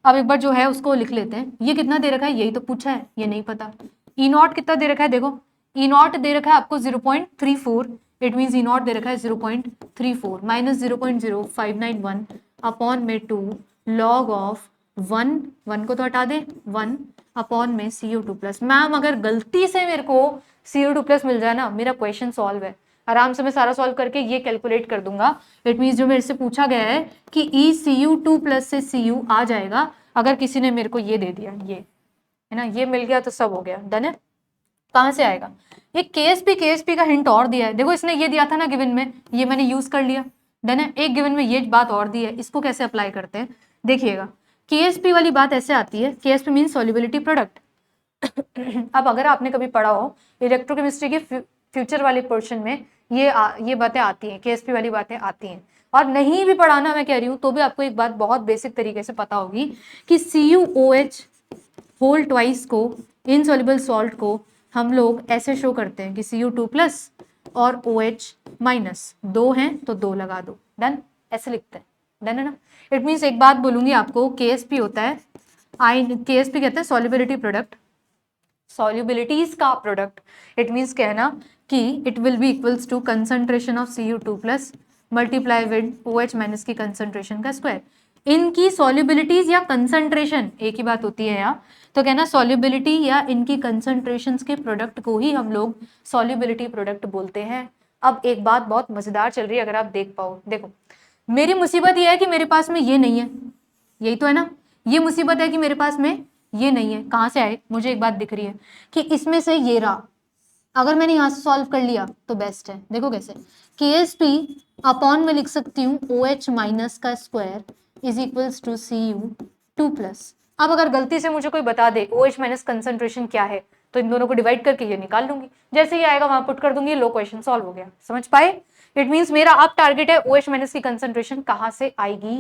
अब एक बार जो है उसको लिख लेते हैं। ये कितना दे रखा है, यही तो पूछा है, ये नहीं पता। E0 कितना दे रखा है, देखो E0 दे रखा है आपको 0.34, इट मीन्स E0 दे रखा है 0.34 माइनस 0.0591 अपॉन में 2 लॉग ऑफ 1 को तो हटा दे, 1 अपॉन में Cu2 प्लस। मैम अगर गलती से मेरे को Cu2 प्लस मिल जाए ना, मेरा क्वेश्चन सॉल्व है, आराम से मैं सारा सॉल्व करके ये कैलकुलेट कर दूंगा। इट मीन्स जो मेरे से पूछा गया है कि ECU2 प्लस से Cu आ जाएगा, अगर किसी ने मेरे को ये दे दिया, ये है ना, ये मिल गया तो सब हो गया। डन है। कहाँ से आएगा, ये KSP का हिंट और दिया है, देखो इसने ये दिया था ना गिवन में, ये मैंने यूज कर लिया। डन है। एक गिवन में ये बात और दी है, इसको कैसे अप्लाई करते हैं देखिएगा। KSP वाली बात ऐसे आती है, KSP मीन सॉल्युबिलिटी प्रोडक्ट। अब अगर आपने कभी पढ़ा हो इलेक्ट्रोकेमिस्ट्री के फ्यूचर वाले पोर्शन में ये बातें आती हैं, KSP वाली बातें आती हैं। और नहीं भी पढ़ाना मैं कह रही हूँ तो भी आपको एक बात बहुत बेसिक तरीके से पता होगी कि CuOH होल ट्वाइस को, इनसॉल्युबल सॉल्ट को हम लोग ऐसे शो करते हैं कि Cu2 प्लस और OH माइनस, 2 हैं तो 2 लगा दो। डन, ऐसे लिखते हैं। डन है ना। इट मीन्स एक बात बोलूंगी आपको, KSP होता है KSP कहते हैं सॉल्युबिलिटी प्रोडक्ट, सॉल्युबिलिटीज का प्रोडक्ट। इट मीन्स कहना कि it will be equals to concentration of Cu2 plus multiply with OH minus की कंसंट्रेशन का स्क्वायर। इनकी सॉल्युबिलिटीज या कंसंट्रेशन एक ही बात होती है यहाँ, तो कहना सॉल्युबिलिटी या इनकी कंसंट्रेशंस के प्रोडक्ट को ही हम लोग सॉल्युबिलिटी प्रोडक्ट बोलते हैं। अब एक बात बहुत मजेदार चल रही है, अगर आप देख पाओ, देखो मेरी मुसीबत ये है कि मेरे पास में ये नहीं है, यही तो है ना, ये मुसीबत है कि मेरे पास में ये नहीं है। कहाँ से आए, मुझे एक बात दिख रही है कि इसमें से ये रहा, अगर मैंने यहाँ से सॉल्व कर लिया तो बेस्ट है। देखो कैसे, KSP अपॉन में लिख सकती हूँ OH माइनस का square is equals to Cu2 plus. अब अगर गलती से मुझे कोई बता दे OH माइनस कंसंट्रेशन क्या है, तो इन दोनों को डिवाइड करके ये निकाल लूंगी, जैसे ही आएगा वहां पुट कर दूंगी, लो क्वेश्चन सॉल्व हो गया। समझ पाए। इट मीन्स मेरा अब टारगेट है OH माइनस की कंसंट्रेशन कहाँ से आएगी,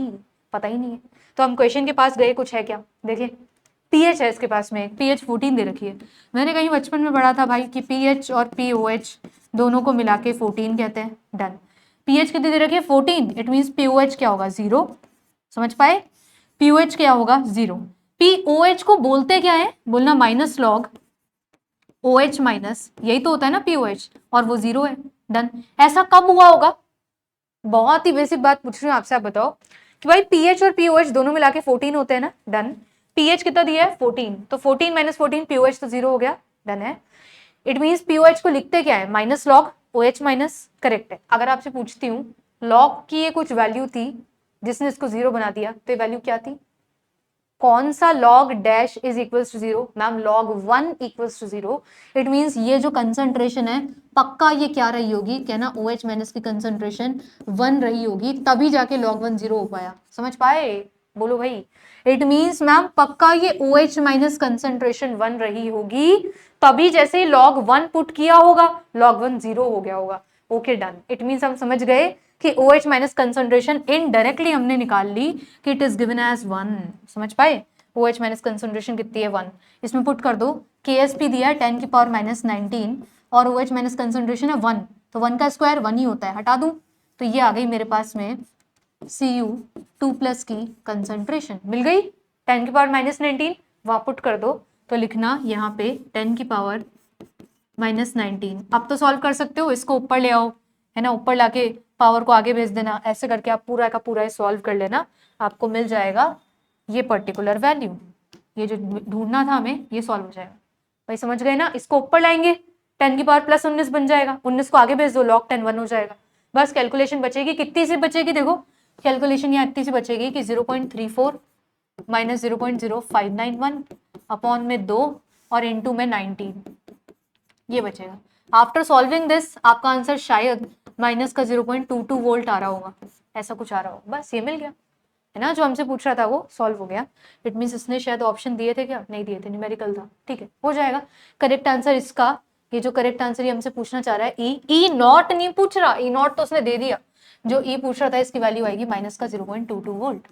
पता ही नहीं है। तो हम क्वेश्चन के पास गए, कुछ है क्या, देखिए pH है इसके पास में, pH 14 दे रखी है। मैंने कहीं बचपन में पढ़ा था भाई कि pH और POH दोनों को मिला के 14 कहते हैं। डन। pH कितनी दे रखी है, 14, इट मीन्स POH क्या होगा, 0। समझ पाए, POH क्या होगा, 0। POH को बोलते क्या है, बोलना माइनस लॉग OH माइनस, यही तो होता है ना POH, और वो 0 है। डन। ऐसा कब हुआ होगा, बहुत ही बेसिक बात पूछ रही हूँ आपसे, आप बताओ कि भाई pH और POH दोनों मिला के 14 होते हैं ना। डन। pH कितना दिया है, 14, तो 14 माइनस 14 POH तो 0 हो गया। डन है। इट मीन्स POH को लिखते क्या है, minus log OH minus, correct है। अगर आपसे पूछती हूँ लॉग की ये कुछ वैल्यू थी जिसने इसको 0 बना दिया, तो ये वैल्यू क्या थी, कौन सा log dash is equals to 0, ma'am log 1 equals to 0। It means ये जो कंसंट्रेशन है पक्का ये क्या रही होगी, कहना OH माइनस की कंसंट्रेशन 1 रही होगी, तभी जाके log 1 0 हो पाया। समझ पाए, बोलो भाई। इट मीन्स मैम पक्का ये OH माइनस कंसंट्रेशन 1 रही होगी, तभी जैसे log 1 पुट किया होगा log 1 0 हो गया होगा। Okay done. इट मीन्स हम समझ गए कि OH माइनस कंसंट्रेशन इनडायरेक्टली हमने निकाल ली कि इट इज गिवन एज 1। समझ पाए, OH माइनस कंसंट्रेशन कितनी है 1, इसमें पुट कर दो, KSP दिया है 10 की पावर माइनस 19 और OH माइनस कंसंट्रेशन है 1, तो 1 का स्क्वायर 1 ही होता है, हटा दूं तो ये आ गई मेरे पास में Cu2 प्लस की कंसंट्रेशन मिल गई 10 की पावर माइनस 19, वहां पुट कर दो तो लिखना यहाँ पे 10 की पावर माइनस 19। अब तो सॉल्व कर सकते हो, इसको ऊपर ले आओ, है ना, ऊपर लाके पावर को आगे भेज देना, ऐसे करके आप पूरा का पूरा सॉल्व कर लेना, आपको मिल जाएगा ये पर्टिकुलर वैल्यू, ये जो ढूंढना था हमें ये सॉल्व हो जाएगा। भाई समझ गए ना, इसको ऊपर लाएंगे 10 की पावर प्लस 19 बन जाएगा, 19 को आगे भेज दो, log 10 1 हो जाएगा, बस कैलकुलेशन बचेगी, कितनी सी बचेगी देखो, कैलकुलेशन यहाँ इतनी सी बचेगी कि 0.34 माइनस 0.0591 अपॉन में 2 और इनटू में 19, ये बचेगा। आफ्टर सॉल्विंग दिस आपका आंसर शायद माइनस का 0.22 वोल्ट आ रहा होगा, ऐसा कुछ आ रहा होगा, बस ये मिल गया, है ना, जो हमसे पूछ रहा था वो सॉल्व हो गया। इट मीन्स इसने शायद ऑप्शन दिए थे, क्या नहीं दिए थे, न्यूमेरिकल था, ठीक है, हो जाएगा। करेक्ट आंसर इसका, ये जो करेक्ट आंसर ये हमसे पूछना चाह रहा है ई नॉट नहीं पूछ रहा, ई नॉट तो उसने दे दिया, जो ई पूछ रहा था इसकी वैल्यू आएगी माइनस का 0.22 वोल्ट।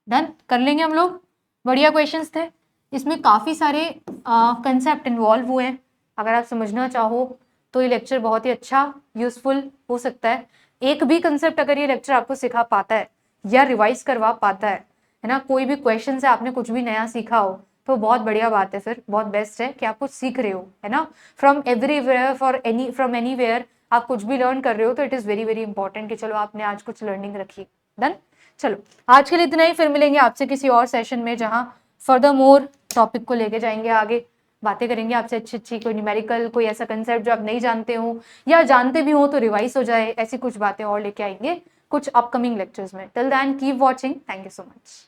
डन कर लेंगे हम लोग, बढ़िया क्वेश्चंस थे, इसमें काफी सारे कंसेप्ट इन्वॉल्व हुए हैं, अगर आप समझना चाहो तो ये लेक्चर बहुत ही अच्छा यूजफुल हो सकता है। एक भी कंसेप्ट अगर ये लेक्चर आपको सिखा पाता है या रिवाइज करवा पाता है ना, कोई भी क्वेश्चन से आपने कुछ भी नया सीखा हो तो बहुत बढ़िया बात है, फिर बहुत बेस्ट है कि आप कुछ सीख रहे हो, है ना, फ्रॉम एवरीवेयर फ्रॉम एनीवेयर आप कुछ भी लर्न कर रहे हो, तो it is very very important कि चलो आपने आज कुछ लर्निंग रखी। डन, चलो आज के लिए इतना ही, फिर मिलेंगे आपसे किसी और सेशन में जहां फर्दर मोर टॉपिक को लेके जाएंगे, आगे बातें करेंगे आपसे अच्छी अच्छी, कोई न्यूमेरिकल, कोई ऐसा कंसेप्ट जो आप नहीं जानते हो या जानते भी हो तो रिवाइज हो जाए, ऐसी कुछ बातें और लेके आएंगे कुछ अपकमिंग लेक्चर्स में। Till then keep watching, thank you so much.